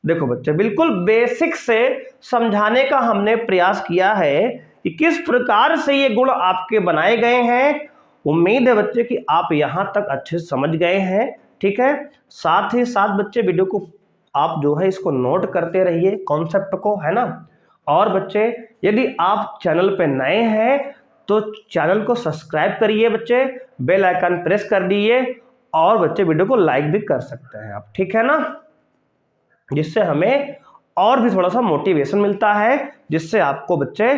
देखो बच्चे बिल्कुल बेसिक से समझाने का हमने प्रयास किया है कि किस प्रकार से ये गुण आपके बनाए गए हैं। उम्मीद है बच्चे कि आप यहां तक अच्छे से समझ गए हैं, ठीक है। साथ ही साथ बच्चे वीडियो को आप जो है इसको नोट करते रहिए कॉन्सेप्ट को, है ना। और बच्चे यदि आप चैनल पे नए हैं तो चैनल को सब्सक्राइब करिए बच्चे, बेल आइकन प्रेस कर दीजिए और बच्चे वीडियो को लाइक भी कर सकते हैं आप, ठीक है ना, जिससे हमें और भी थोड़ा सा मोटिवेशन मिलता है, जिससे आपको बच्चे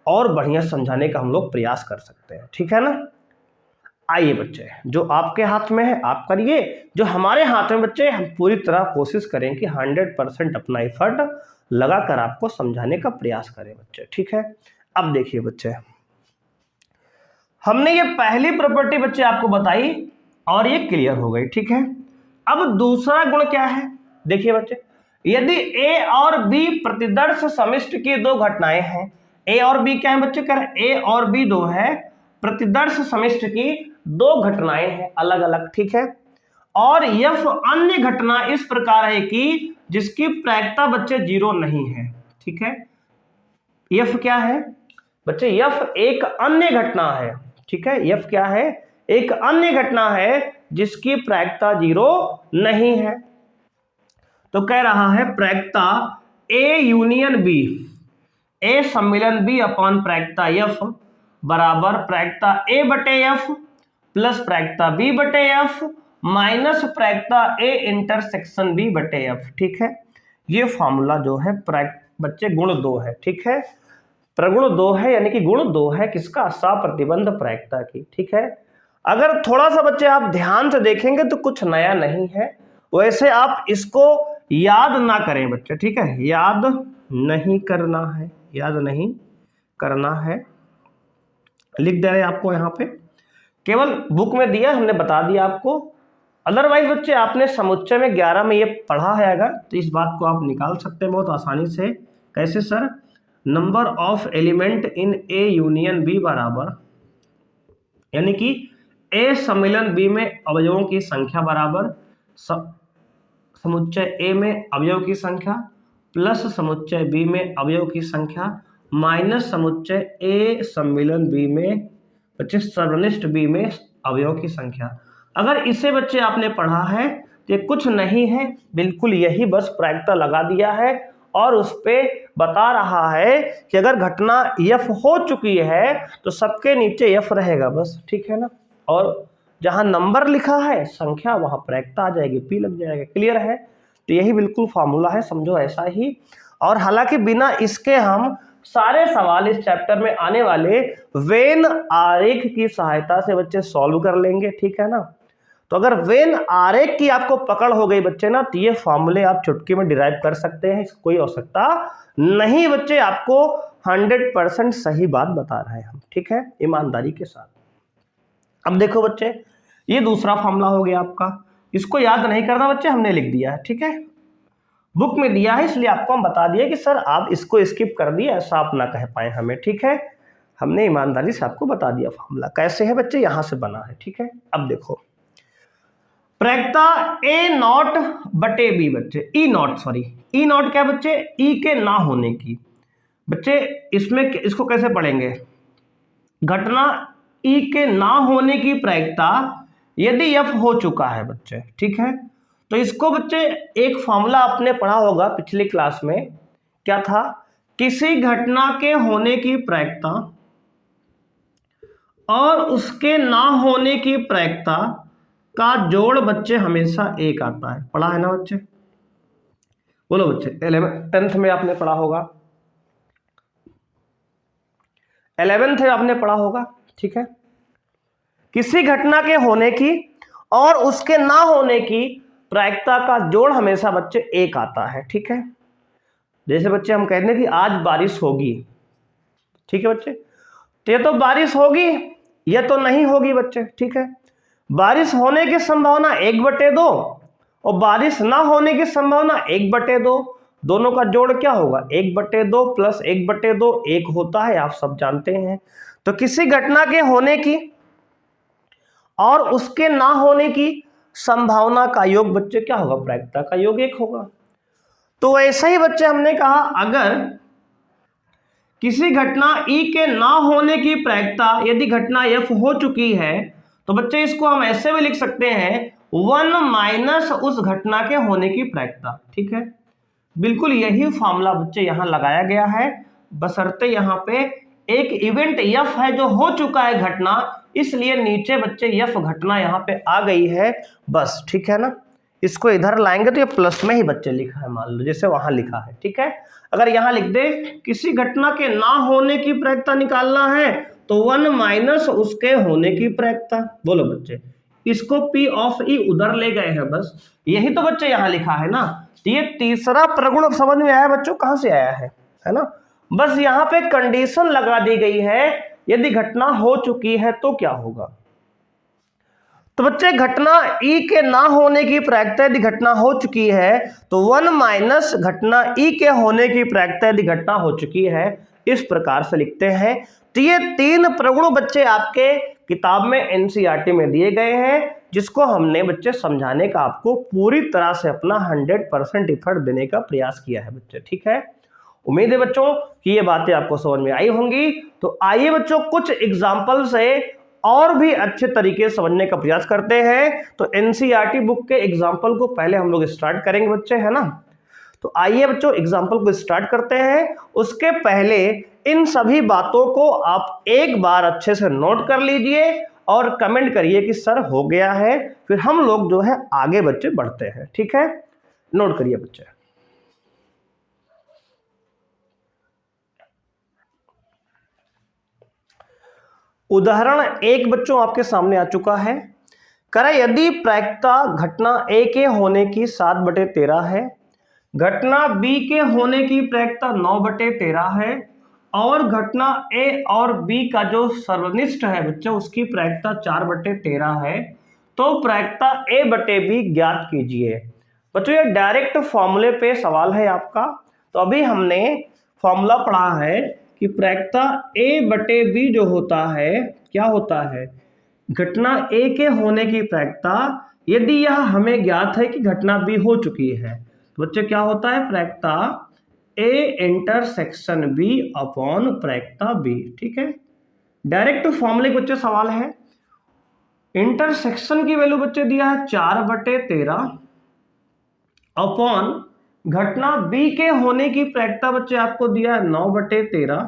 और बढ़िया समझाने का हम लोग प्रयास कर सकते हैं, ठीक है ना। आइए बच्चे जो आपके हाथ में है आप करिए, जो हमारे हाथ में बच्चे हम पूरी तरह कोशिश करें कि 100% अपना एफर्ट लगाकर आपको समझाने का प्रयास करें बच्चे, ठीक है। अब देखिए बच्चे हमने ये पहली प्रॉपर्टी बच्चे आपको बताई और ये क्लियर हो गई, ठीक है। अब दूसरा गुण क्या है देखिए बच्चे, यदि ए और बी प्रतिदर्श समिष्ट की दो घटनाएं हैं, ए और बी क्या है बच्चे, कर ए और बी दो है प्रतिदर्श समिष्ट की दो घटनाएं हैं अलग अलग, ठीक है। और यफ अन्य घटना इस प्रकार है कि जिसकी प्रायिकता बच्चे 0 नहीं है, ठीक है। यफ क्या है बच्चे, यफ एक अन्य घटना है, ठीक है। यफ क्या है, एक अन्य घटना है जिसकी प्रायिकता 0 नहीं है। तो कह रहा है प्रायिकता ए यूनियन बी, ए सम्मिलन बी अपॉन प्रायिकता एफ बराबर प्रायिकता ए बटे एफ प्लस प्रायिकता बी बटे एफ माइनस प्रायिकता ए इंटरसेक्शन बी बटे एफ, ठीक है। ये फॉर्मूला जो है बच्चे गुण 2 है, ठीक है। प्रगुण 2 है यानी कि गुण 2 है किसका, सप्रतिबंध प्रायिकता की, ठीक है। अगर थोड़ा सा बच्चे आप ध्यान से देखेंगे तो कुछ नया नहीं है, वैसे आप इसको याद ना करें बच्चे, ठीक है। याद नहीं करना है, याद नहीं करना है, लिख दे रहे हैं आपको यहाँ पे, केवल बुक में दिया हमने बता दिया आपको। अदरवाइज बच्चे आपने समुच्चय में 11 में ये पढ़ा है अगर, तो इस बात को आप निकाल सकते हैं बहुत आसानी से। कैसे sir, number of element in A union B बराबर, यानी कि ए सम्मिलन बी में अवयवों की संख्या बराबर समुच्चय ए में अवयव की संख्या प्लस समुच्चय बी में अवयव की संख्या माइनस समुच्चय ए सम्मिलन बी में बच्चे सर्वनिष्ठ बी में अवयव की संख्या। अगर इसे बच्चे आपने पढ़ा है तो ये कुछ नहीं है, बिल्कुल यही बस प्रायिकता लगा दिया है और उस पे बता रहा है कि अगर घटना यफ हो चुकी है तो सबके नीचे यफ रहेगा बस, ठीक है ना। और जहां नंबर लिखा है संख्या वहां प्रायिकता आ जाएगी, पी लग जाएगा, क्लियर है। तो यही बिल्कुल फॉर्मूला है, समझो ऐसा ही। और हालांकि बिना इसके हम सारे सवाल इस चैप्टर में आने वाले वेन आरेख की सहायता से बच्चे सॉल्व कर लेंगे, ठीक है ना। तो अगर वेन आरेख की आपको पकड़ हो गई बच्चे ना, तो ये फॉर्मूले आप चुटकी में डिराइव कर सकते हैं, इसकी कोई आवश्यकता नहीं बच्चे। आपको 100% सही बात बता रहे हैं हम, ठीक है, ईमानदारी के साथ। अब देखो बच्चे ये दूसरा फॉर्मूला हो गया आपका, इसको याद नहीं करना बच्चे, हमने लिख दिया है, ठीक है, बुक में दिया है, इसलिए आपको हम बता दिए कि सर आप इसको स्किप कर दिए, ऐसा आप ना कह पाए हमें, ठीक है। हमने ईमानदारी से आपको बता दिया फॉर्मूला कैसे है बच्चे, यहां से बना है, ठीक है। अब देखो प्रायिकता ए नॉट बटे बी बच्चे, ई नॉट, सॉरी ई नॉट क्या बच्चे, ई के ना होने की बच्चे, इसमें इसको कैसे पढ़ेंगे, घटना ई के ना होने की प्रायिकता यदि एफ हो चुका है बच्चे, ठीक है। तो इसको बच्चे एक फॉर्मूला आपने पढ़ा होगा पिछली क्लास में, क्या था, किसी घटना के होने की प्रायिकता और उसके ना होने की प्रायिकता का जोड़ बच्चे हमेशा 1 आता है, पढ़ा है ना बच्चे, बोलो बच्चे। 10th में आपने पढ़ा होगा, 11th में आपने पढ़ा होगा, ठीक है। किसी घटना के होने की और उसके ना होने की प्रायिकता का जोड़ हमेशा बच्चे 1 आता है, ठीक है। जैसे बच्चे हम कहते हैं कि आज बारिश होगी, ठीक है बच्चे, तो ये तो बारिश होगी, ये तो नहीं होगी बच्चे। ठीक है, बारिश होने की संभावना 1/2 और बारिश ना होने की संभावना 1/2, दोनों का जोड़ क्या होगा 1/2 प्लस 1/2 1 होता है, आप सब जानते हैं। तो किसी घटना के होने की और उसके ना होने की संभावना का योग बच्चे क्या होगा, प्रायिकता का योग 1 होगा। तो ऐसा ही बच्चे हमने कहा अगर किसी घटना ई के ना होने की प्रायिकता यदि घटना एफ हो चुकी है तो बच्चे इसको हम ऐसे भी लिख सकते हैं 1 माइनस उस घटना के होने की प्रायिकता। ठीक है, बिल्कुल यही फॉर्मूला बच्चे यहां लगाया गया है, बशर्ते यहां पे एक इवेंट एफ है जो हो चुका है घटना, इसलिए नीचे बच्चे एफ घटना यहां पे आ गई है बस। ठीक है ना, इसको इधर लाएंगे तो ये प्लस में ही बच्चे लिखा है, मान लो जैसे वहां लिखा है। ठीक है, अगर यहां लिख दे किसी घटना के ना होने की प्रायिकता निकालना है तो 1 माइनस उसके होने की प्रायिकता। बोलो बच्चे, इसको P ऑफ E उधर ले गए हैं बस, यही तो बच्चे यहां लिखा है ना। तो ये तीसरा प्रगुण समझ में आया बच्चों, कहां से आया है ना, बस यहां पे कंडीशन लगा दी गई है यदि घटना हो चुकी है तो क्या होगा। तो बच्चे घटना ई के ना होने की प्रायिकता यदि घटना हो चुकी है तो 1 माइनस घटना ई के होने की प्रायिकता यदि घटना हो चुकी है, इस प्रकार से लिखते हैं। तो ये 3 प्रगुण बच्चे आपके किताब में एनसीईआरटी में दिए गए हैं, जिसको हमने बच्चे समझाने का आपको पूरी तरह से अपना 100% एफर्ट देने का प्रयास किया है बच्चे। ठीक है, उम्मीद है बच्चों कि ये बातें आपको समझ में आई होंगी। तो आइए बच्चों कुछ एग्जाम्पल से और भी अच्छे तरीके से समझने का प्रयास करते हैं। तो एनसीईआरटी बुक के एग्जाम्पल को पहले हम लोग स्टार्ट करेंगे बच्चे, है ना। तो आइए बच्चों एग्जाम्पल को स्टार्ट करते हैं। उसके पहले इन सभी बातों को आप एक बार अच्छे से नोट कर लीजिए और कमेंट करिए कि सर हो गया है, फिर हम लोग जो है आगे बच्चे बढ़ते हैं। ठीक है, नोट करिए बच्चे। उदाहरण 1 बच्चों आपके सामने आ चुका है। कह रहा यदि प्रायिकता घटना ए के होने की 7/13 है, घटना बी के होने की प्रायिकता 9/13 है और घटना ए और बी का जो सर्वनिष्ठ है बच्चे उसकी प्रायिकता 4/13 है, तो प्रायिकता ए बटे बी ज्ञात कीजिए। बच्चों ये डायरेक्ट फॉर्मूले पे सवाल है आपका। तो अभी हमने फॉर्मूला पढ़ा है कि प्रायिकता ए बटे बी जो होता है क्या होता है, घटना ए के होने की प्रायिकता यदि यह हमें ज्ञात है कि घटना बी हो चुकी है तो बच्चे क्या होता है प्रायिकता ए इंटरसेक्शन बी अपॉन प्रायिकता बी। ठीक है, डायरेक्ट फॉर्मूले बच्चे सवाल है। इंटरसेक्शन की वैल्यू बच्चे दिया है 4/13 अपॉन घटना बी के होने की प्रायिकता बच्चे आपको दिया है 9/13।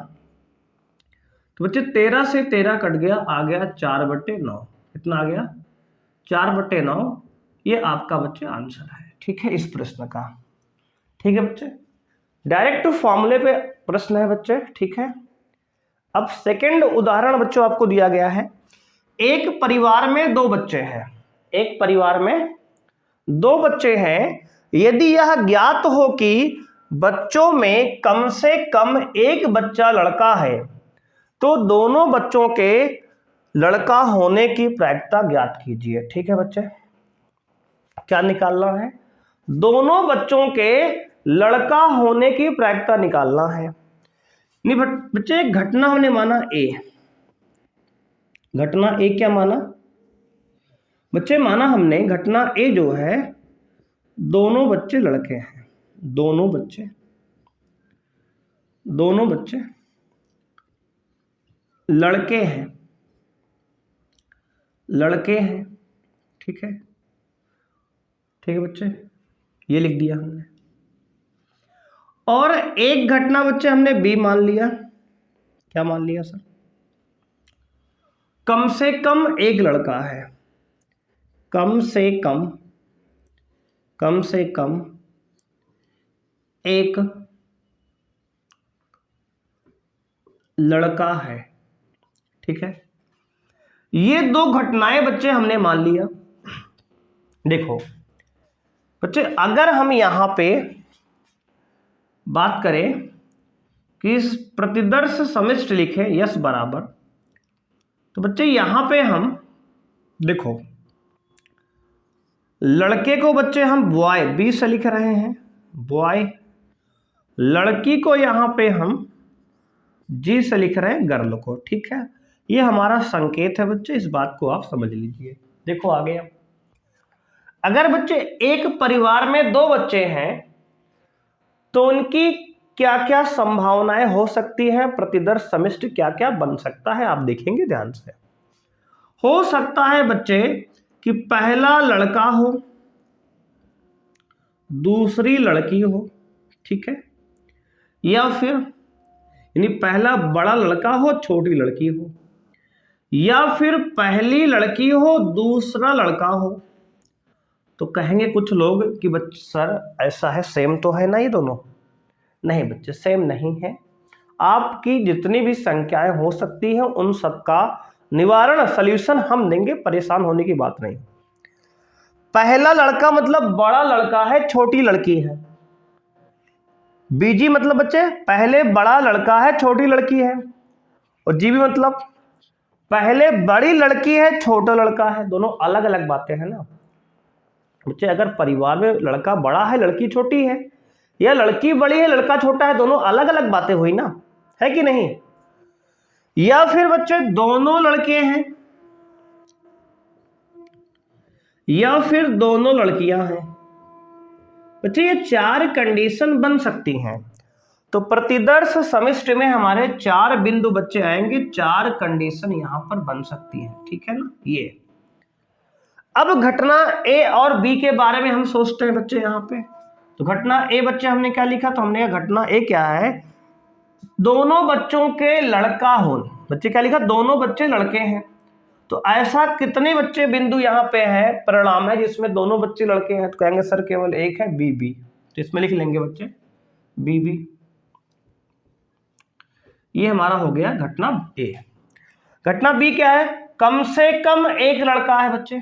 तो बच्चे 13 से 13 कट गया, आ गया 4/9। कितना आ गया 4/9। ये आपका बच्चे आंसर है। ठीक है, इस प्रश्न का। ठीक है बच्चे, डायरेक्ट फॉर्मूले पे प्रश्न है बच्चे। ठीक है, अब सेकंड उदाहरण बच्चों आपको दिया गया है। एक परिवार में 2 बच्चे हैं, एक परिवार में 2 बच्चे हैं। यदि यह ज्ञात हो कि बच्चों में कम से कम एक बच्चा लड़का है तो दोनों बच्चों के लड़का होने की प्रायिकता ज्ञात कीजिए। ठीक है बच्चे, क्या निकालना है, दोनों बच्चों के लड़का होने की प्रायिकता निकालना है। नहीं बच्चे, एक घटना हमने माना ए, घटना ए क्या माना बच्चे, माना हमने घटना ए जो है दोनों बच्चे लड़के हैं, दोनों बच्चे लड़के हैं, लड़के हैं। ठीक है, ठीक है बच्चे, ये लिख दिया हमने। और एक घटना बच्चे हमने बी मान लिया। क्या मान लिया सर, कम से कम एक लड़का है, कम से कम एक लड़का है। ठीक है, ये 2 घटनाएं बच्चे हमने मान लिया। देखो बच्चे, अगर हम यहां पे बात करें कि इस प्रतिदर्श समिष्टि लिखे यस बराबर, तो बच्चे यहां पे हम देखो लड़के को बच्चे हम बॉय बी से लिख रहे हैं बॉय, लड़की को यहां पे हम जी से लिख रहे हैं गर्ल को। ठीक है, ये हमारा संकेत है बच्चे, इस बात को आप समझ लीजिए। देखो आगे अब अगर बच्चे एक परिवार में दो बच्चे हैं तो उनकी क्या क्या संभावनाएं हो सकती हैं, प्रतिदर्श समिष्टि क्या क्या बन सकता है, आप देखेंगे ध्यान से। हो सकता है बच्चे कि पहला लड़का हो दूसरी लड़की हो, ठीक है, या फिर यानी पहला बड़ा लड़का हो छोटी लड़की हो, या फिर पहली लड़की हो दूसरा लड़का हो। तो कहेंगे कुछ लोग कि बच्चे सर ऐसा है, सेम तो है ना ये दोनों। नहीं बच्चे, सेम नहीं है। आपकी जितनी भी संख्याएं हो सकती हैं उन सबका निवारण सॉल्यूशन हम देंगे, परेशान होने की बात नहीं। पहला लड़का मतलब बड़ा लड़का है छोटी लड़की है, बीजी मतलब बच्चे पहले बड़ा लड़का है छोटी लड़की है, और जीबी मतलब पहले बड़ी लड़की है छोटा लड़का है। दोनों अलग अलग बातें हैं ना बच्चे। अगर परिवार में लड़का बड़ा है लड़की छोटी है, या लड़की बड़ी है लड़का छोटा है, दोनों अलग अलग बातें हुई ना, है कि नहीं। या फिर बच्चे दोनों लड़के हैं या फिर दोनों लड़कियां हैं। बच्चे ये चार कंडीशन बन सकती हैं। तो प्रतिदर्श समिष्टि में हमारे चार बिंदु बच्चे आएंगे, चार कंडीशन यहां पर बन सकती हैं, ठीक है ना। ये अब घटना ए और बी के बारे में हम सोचते हैं बच्चे यहां पे। तो घटना ए बच्चे हमने क्या लिखा, तो हमने घटना ए क्या है, दोनों बच्चों के लड़का हो। बच्चे क्या लिखा, दोनों बच्चे लड़के हैं। तो ऐसा कितने बच्चे बिंदु यहाँ पे है परिणाम है जिसमें दोनों बच्चे लड़के हैं, तो कहेंगे सर केवल एक है बी बी। तो इसमें लिख लेंगे बच्चे बी बी। ये हमारा हो गया घटना ए। घटना बी क्या है, कम से कम एक लड़का है बच्चे,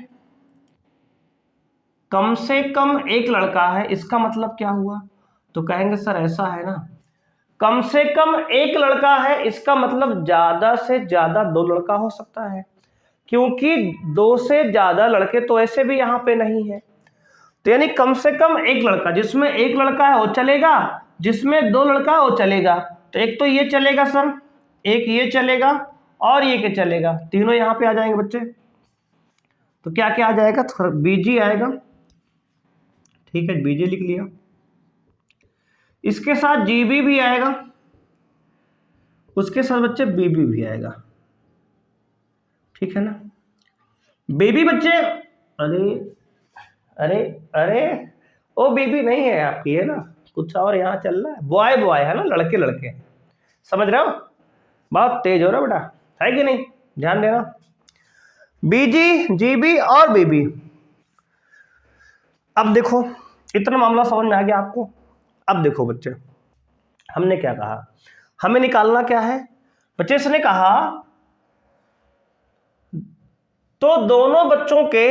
कम से कम एक लड़का है। इसका मतलब क्या हुआ, तो कहेंगे सर ऐसा है ना, कम से कम एक लड़का है इसका मतलब ज्यादा से ज्यादा दो लड़का हो सकता है, क्योंकि दो से ज्यादा लड़के तो ऐसे भी यहां पे नहीं है। तो यानी कम से कम एक लड़का, जिसमें एक लड़का है वो चलेगा, जिसमें दो लड़का है वो चलेगा। तो एक तो ये चलेगा सर, एक ये चलेगा और ये क्या चलेगा, तीनों यहां पे आ जाएंगे बच्चे। तो क्या क्या आ जाएगा, तो बीजी आएगा, ठीक है बीजी लिख लिया। इसके साथ जीबी भी आएगा, उसके साथ बच्चे बीबी भी आएगा, ठीक है ना। बेबी बच्चे, अरे अरे अरे ओ बेबी नहीं है आपकी, है ना, कुछ और यहाँ चल रहा है। बॉय बॉय है ना, लड़के लड़के, समझ रहे हो, बहुत तेज हो रहा बेटा, है कि नहीं, ध्यान देना। बीजी जीबी और बेबी। अब देखो इतना मामला समझ में आ गया आपको। अब देखो बच्चे हमने क्या कहा, हमें निकालना क्या है बच्चे, इसने कहा तो दोनों बच्चों के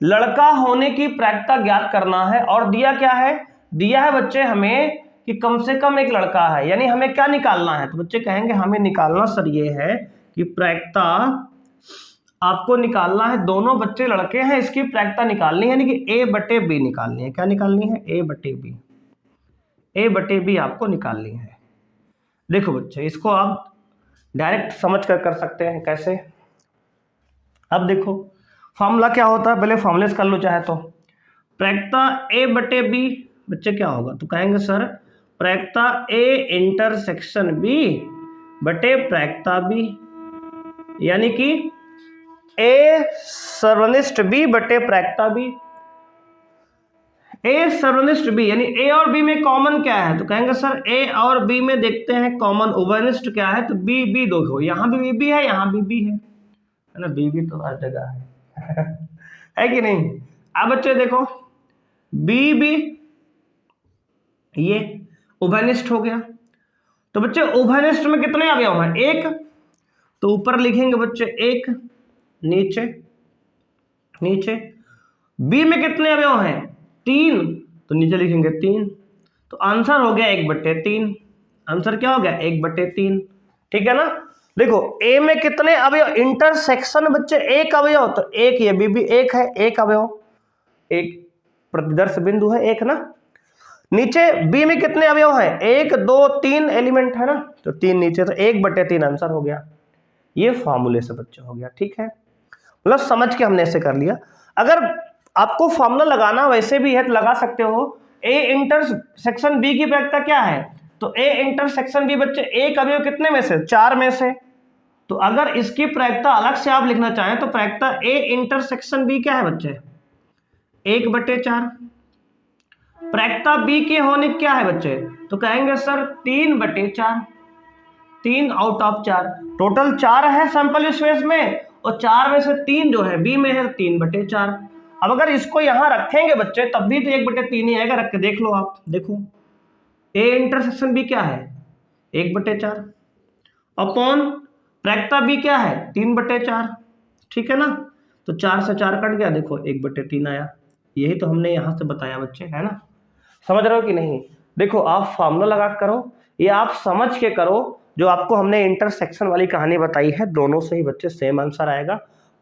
लड़का होने की प्रायिकता ज्ञात करना है, और दिया क्या है, दिया है बच्चे हमें कि कम से कम एक लड़का है, यानी हमें क्या निकालना है। तो बच्चे कहेंगे हमें निकालना सर ये है कि प्रायिकता आपको निकालना है, दोनों बच्चे लड़के हैं इसकी प्रायिकता निकालनी है, यानी कि ए बटे बी निकालनी है। क्या निकालनी है, ए बटे बी, ए बटे बी आपको निकालनी है। देखो बच्चे इसको आप डायरेक्ट समझ कर सकते हैं, कैसे। अब देखो फॉर्मूला क्या होता है, पहले फॉर्मूले कर लो चाहे तो। प्रायिकता ए बटे बी बच्चे क्या होगा, तो कहेंगे सर प्रायिकता ए इंटरसेक्शन बी बटे प्रायिकता बी, यानी कि ए सर्वनिष्ठ बी बटे प्रायिकता बी। ए सर्वनिष्ठ बी यानी ए और बी में कॉमन क्या है, तो कहेंगे सर ए और बी में देखते हैं कॉमन उभयनिष्ठ क्या है, तो बी बी दो, यहाँ भी बी है यहाँ भी बी है ना, बी बी तो हर जगह है है कि नहीं। अब बच्चे देखो बी बी ये उभयनिष्ठ हो गया, तो बच्चे उभयनिष्ठ में कितने अवयव हैं, एक, तो ऊपर लिखेंगे बच्चे एक, नीचे नीचे। बी में कितने अवयव हैं, तीन, तो नीचे लिखेंगे तीन। तो आंसर हो गया 1/3, आंसर क्या हो गया 1/3। ठीक है ना। देखो ए में कितने अवयव, इंटरसेक्शन बच्चे एक अवयव, तो एक, ये भी एक है, एक अवयव, एक प्रतिदर्श बिंदु है एक ना। नीचे बी में कितने अवयव हैं, 1 2 3 एलिमेंट है ना, तो 3 नीचे, तो 1/3 आंसर हो गया। ये फॉर्मूले से बच्चे हो गया। ठीक है, मतलब समझ के हमने ऐसे कर लिया। अगर आपको फॉर्मूला लगाना वैसे भी है तो लगा सकते हो। ए इंटरसेक्शन बी की प्रायिकता क्या है, तो ए इंटरसेक्शन बी बच्चे एक अवयव कितने में से, 4 में से। तो अगर इसकी प्रायिकता अलग से आप लिखना चाहें तो प्रायिकता ए इंटरसेक्शन बी क्या है बच्चे, 1/4। प्रायिकता बी के होने क्या है बच्चे, तो कहेंगे सर 3/4, 3 आउट ऑफ 4। टोटल 4 है सैंपल स्पेस में, और 4 में से 3 जो है बी में है, 3/4। अब अगर इसको यहां रखेंगे बच्चे तब भी तो 1/3 ही आएगा, रख के देख लो आप, देखो ए इंटरसेक्शन बी क्या है 1/4 अपॉन प्रायिकता बी क्या है 3/4। ठीक है ना, तो 4 से 4 कट गया, देखो 1/3 आया। यही तो हमने यहां से बताया बच्चे, है ना। समझ रहे हो कि नहीं। देखो आप फार्मूला लगा करो या आप समझ के करो, जो आपको हमने इंटरसेक्शन वाली कहानी बताई है, दोनों से ही बच्चे सेम आंसर आएगा,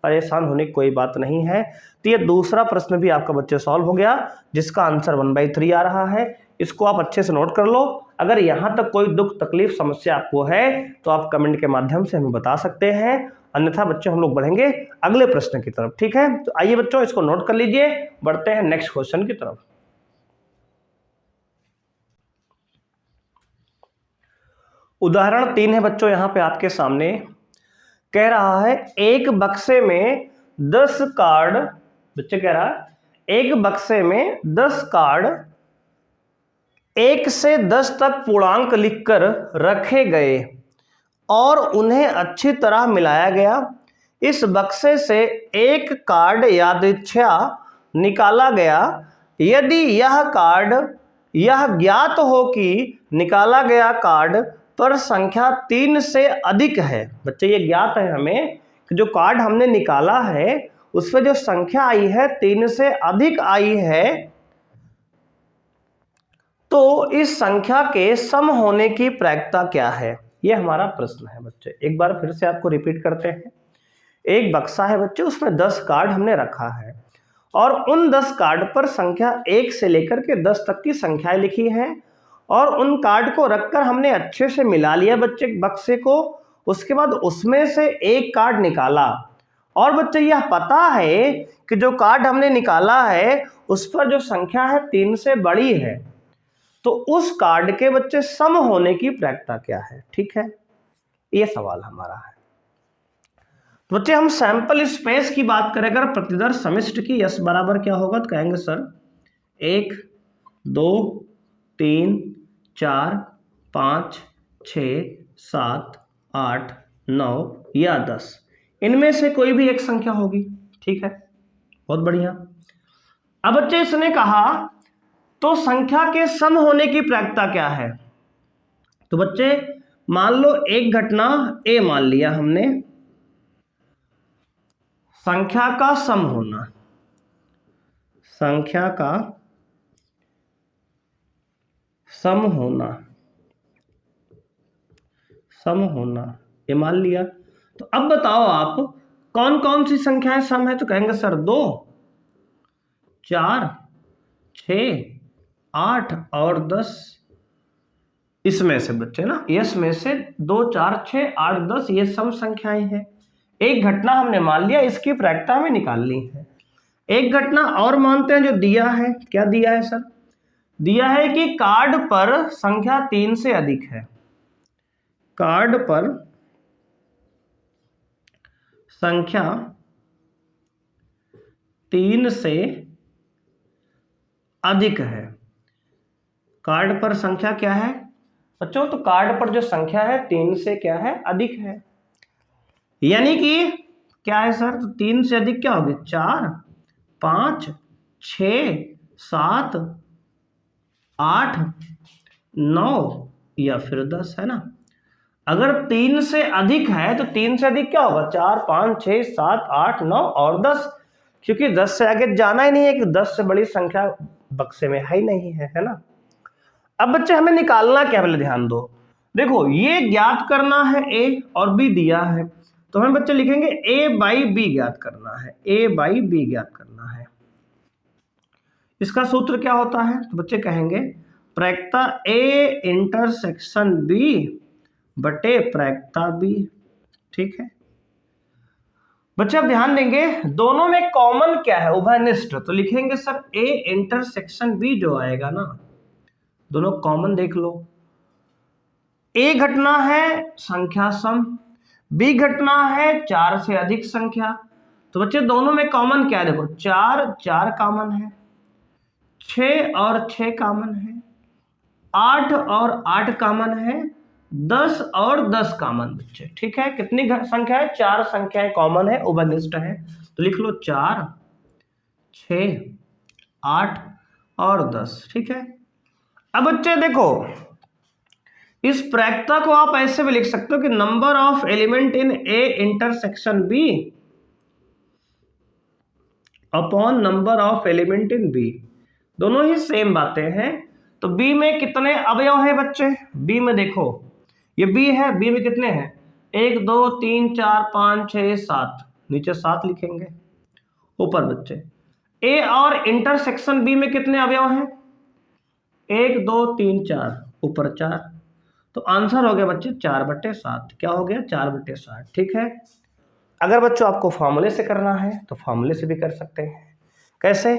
परेशान होने की कोई बात नहीं है। तो ये दूसरा प्रश्न भी आपका बच्चे सॉल्व हो गया, जिसका आंसर 1/3 आ रहा है। इसको आप अच्छे से नोट कर लो। अगर यहाँ तक कोई दुख तकलीफ समस्या आपको है तो आप कमेंट के माध्यम से हमें बता सकते हैं, अन्यथा बच्चों हम लोग बढ़ेंगे अगले प्रश्न की तरफ। ठीक है, तो आइए बच्चों इसको नोट कर लीजिए, बढ़ते हैं नेक्स्ट क्वेश्चन की तरफ। उदाहरण 3 है बच्चों यहाँ पे आपके सामने, कह रहा है एक बक्से में 10 कार्ड, बच्चे कह रहा है एक बक्से में 10 कार्ड 1 से 10 तक पूर्णांक लिखकर रखे गए और उन्हें अच्छी तरह मिलाया गया। इस बक्से से एक कार्ड यादृच्छा निकाला गया। यदि यह ज्ञात हो कि निकाला गया कार्ड पर संख्या 3 से अधिक है। बच्चे ये ज्ञात है हमें कि जो कार्ड हमने निकाला है उस पर जो संख्या आई है 3 से अधिक आई है, तो इस संख्या के सम होने की प्रायिकता क्या है, ये हमारा प्रश्न है बच्चे। एक बार फिर से आपको रिपीट करते हैं। एक बक्सा है बच्चे, उसमें 10 कार्ड हमने रखा है और उन 10 कार्ड पर संख्या 1 से लेकर के 10 तक की संख्याएं लिखी हैं, और उन कार्ड को रखकर हमने अच्छे से मिला लिया बच्चे बक्से को। उसके बाद उसमें से एक कार्ड निकाला, और बच्चे यह पता है कि जो कार्ड हमने निकाला है उस पर जो संख्या है 3 से बड़ी है, तो उस कार्ड के बच्चे सम होने की प्रायिकता क्या है। ठीक है, ये सवाल हमारा है। तो बच्चे हम सैंपल स्पेस की बात करें, अगर प्रतिदर्श समिष्टि की यस बराबर क्या होगा, तो कहेंगे सर 1 2 3 4 5 6 7 8 9 या 10, इनमें से कोई भी एक संख्या होगी। ठीक है, बहुत बढ़िया। अब बच्चे इसने कहा तो संख्या के सम होने की प्रायिकता क्या है। तो बच्चे मान लो एक घटना ए मान लिया हमने, संख्या का सम होना, संख्या का सम होना ये मान लिया। तो अब बताओ आप कौन कौन सी संख्याएं सम है, तो कहेंगे सर 2 4 6 8 और 10, इसमें से बच्चे ना, इसमें से 2 4 6 8 10 ये सम संख्याएं हैं। एक घटना हमने मान लिया, इसकी प्रायिकता हमें निकालनी है। एक घटना और मानते हैं जो दिया है, क्या दिया है सर, दिया है कि कार्ड पर संख्या 3 से अधिक है, कार्ड पर संख्या 3 से अधिक है। कार्ड पर संख्या क्या है बच्चों, तो कार्ड पर जो संख्या है 3 से क्या है, अधिक है। यानी कि क्या है सर, तो 3 से अधिक क्या होगी, 4 5 6 7 8 9 या फिर 10, है ना। अगर 3 से अधिक है तो 3 से अधिक क्या होगा, 4 5 6 7 8 9 और 10, क्योंकि 10 से आगे जाना ही नहीं है कि 10 से बड़ी संख्या बक्से में है ही नहीं है, है ना। अब बच्चे हमें निकालना क्या, पहले ध्यान दो। देखो ये ज्ञात करना है ए और बी दिया है, तो हम बच्चे लिखेंगे ए बाई बी ज्ञात करना है, ए बाई बी ज्ञात करना है। इसका सूत्र क्या होता है, तो बच्चे कहेंगे प्रायिकता ए इंटरसेक्शन बी बटे प्रायिकता बी। ठीक है बच्चे, अब ध्यान देंगे दोनों में कॉमन क्या है, उभयनिष्ठ, तो लिखेंगे सर ए इंटरसेक्शन बी जो आएगा ना, दोनों कॉमन देख लो। ए घटना है संख्या सम, बी घटना है 4 से अधिक संख्या, तो बच्चे दोनों में कॉमन क्या है, देखो 4 4 कॉमन है, 6 और 6 कॉमन है, 8 और 8 कॉमन है, 10 और 10 कॉमन बच्चे। ठीक है, कितनी संख्या है, 4 संख्याएं कॉमन है, उभयनिष्ठ है, तो लिख लो 4 6 8 और 10। ठीक है, अब बच्चे देखो इस प्रायिकता को आप ऐसे भी लिख सकते हो कि number of element in A intersection B upon number of element in B, दोनों ही सेम बातें हैं। तो बी में कितने अवयव हैं बच्चे, बी में देखो ये बी है, बी में कितने हैं 1 2 3 4 5 6 7, नीचे 7 लिखेंगे। ऊपर बच्चे ए और इंटरसेक्शन बी में कितने अवयव हैं 1 2 3 4, ऊपर 4, तो आंसर हो गया बच्चे 4/7। क्या हो गया 4/7। ठीक है, अगर बच्चों आपको फॉर्मूले से करना है तो फॉर्मूले से भी कर सकते हैं। कैसे,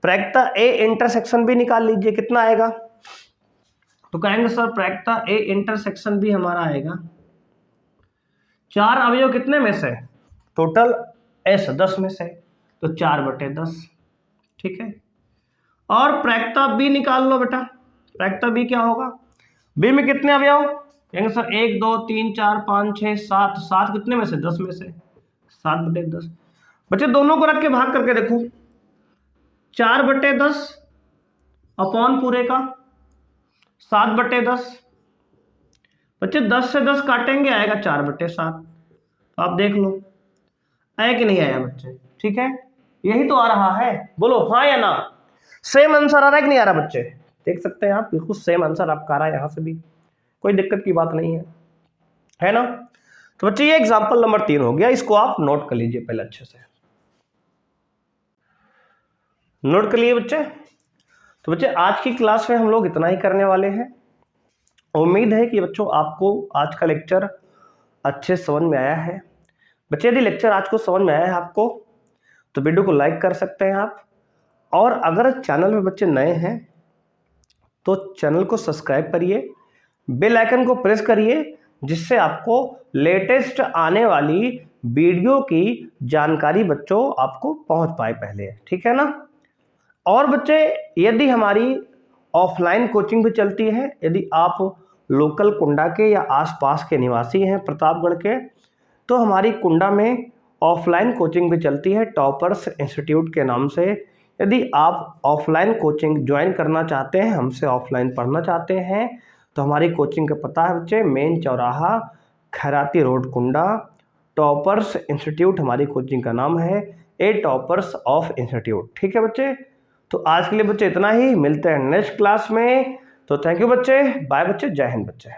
प्रायिकता ए इंटरसेक्शन बी निकाल लीजिए, कितना आएगा, तो कहेंगे सर प्रायिकता ए इंटरसेक्शन बी हमारा आएगा 4 अवयव कितने में से, टोटल एस 10 में से, तो 4/10। ठीक है, और प्रायिकता बी निकाल लो बेटा, प्रायिकता बी क्या होगा, बी में कितने अवयव, कहेंगे सर 1 2 3 4 5 6 7, 7 कितने में से 10 में से, 7/10। बच्चे दोनों को रख के भाग करके देखो, 4/10 अपॉन पूरे का 7/10। बच्चे 10 से 10 काटेंगे आएगा 4/7, तो आप देख लो आया कि नहीं आया बच्चे। ठीक है, यही तो आ रहा है, बोलो हाँ या ना, सेम आंसर आ रहा है कि नहीं आ रहा बच्चे, देख सकते हैं आप बिल्कुल सेम आंसर आपका आ रहा है, यहाँ से भी कोई दिक्कत की बात नहीं है ना। तो बच्चे ये एग्जांपल नंबर 3 हो गया, इसको आप नोट कर लीजिए पहले अच्छे से, नोट कर लिए बच्चे। तो बच्चे आज की क्लास में हम लोग इतना ही करने वाले हैं। उम्मीद है कि बच्चों आपको आज का लेक्चर अच्छे समझ में आया है। बच्चे यदि लेक्चर आज को समझ में आया है आपको, तो वीडियो को लाइक कर सकते हैं आप, और अगर चैनल में बच्चे नए हैं तो चैनल को सब्सक्राइब करिए, बेल आइकन को प्रेस करिए, जिससे आपको लेटेस्ट आने वाली वीडियो की जानकारी बच्चों आपको पहुंच पाए पहले। ठीक है ना। और बच्चे यदि हमारी ऑफलाइन कोचिंग भी चलती है, यदि आप लोकल कुंडा के या आसपास के निवासी हैं प्रतापगढ़ के, तो हमारी कुंडा में ऑफलाइन कोचिंग भी चलती है टॉपर्स इंस्टीट्यूट के नाम से। यदि आप ऑफलाइन कोचिंग ज्वाइन करना चाहते हैं, हमसे ऑफलाइन पढ़ना चाहते हैं, तो हमारी कोचिंग का पता है बच्चे मेन चौराहा खैराती रोड कुंडा, टॉपर्स इंस्टीट्यूट हमारी कोचिंग का नाम है, ए टॉपर्स ऑफ इंस्टीट्यूट। ठीक है बच्चे, तो आज के लिए बच्चे इतना ही, मिलते हैं नेक्स्ट क्लास में। तो थैंक यू बच्चे, बाय बच्चे, जय हिंद बच्चे।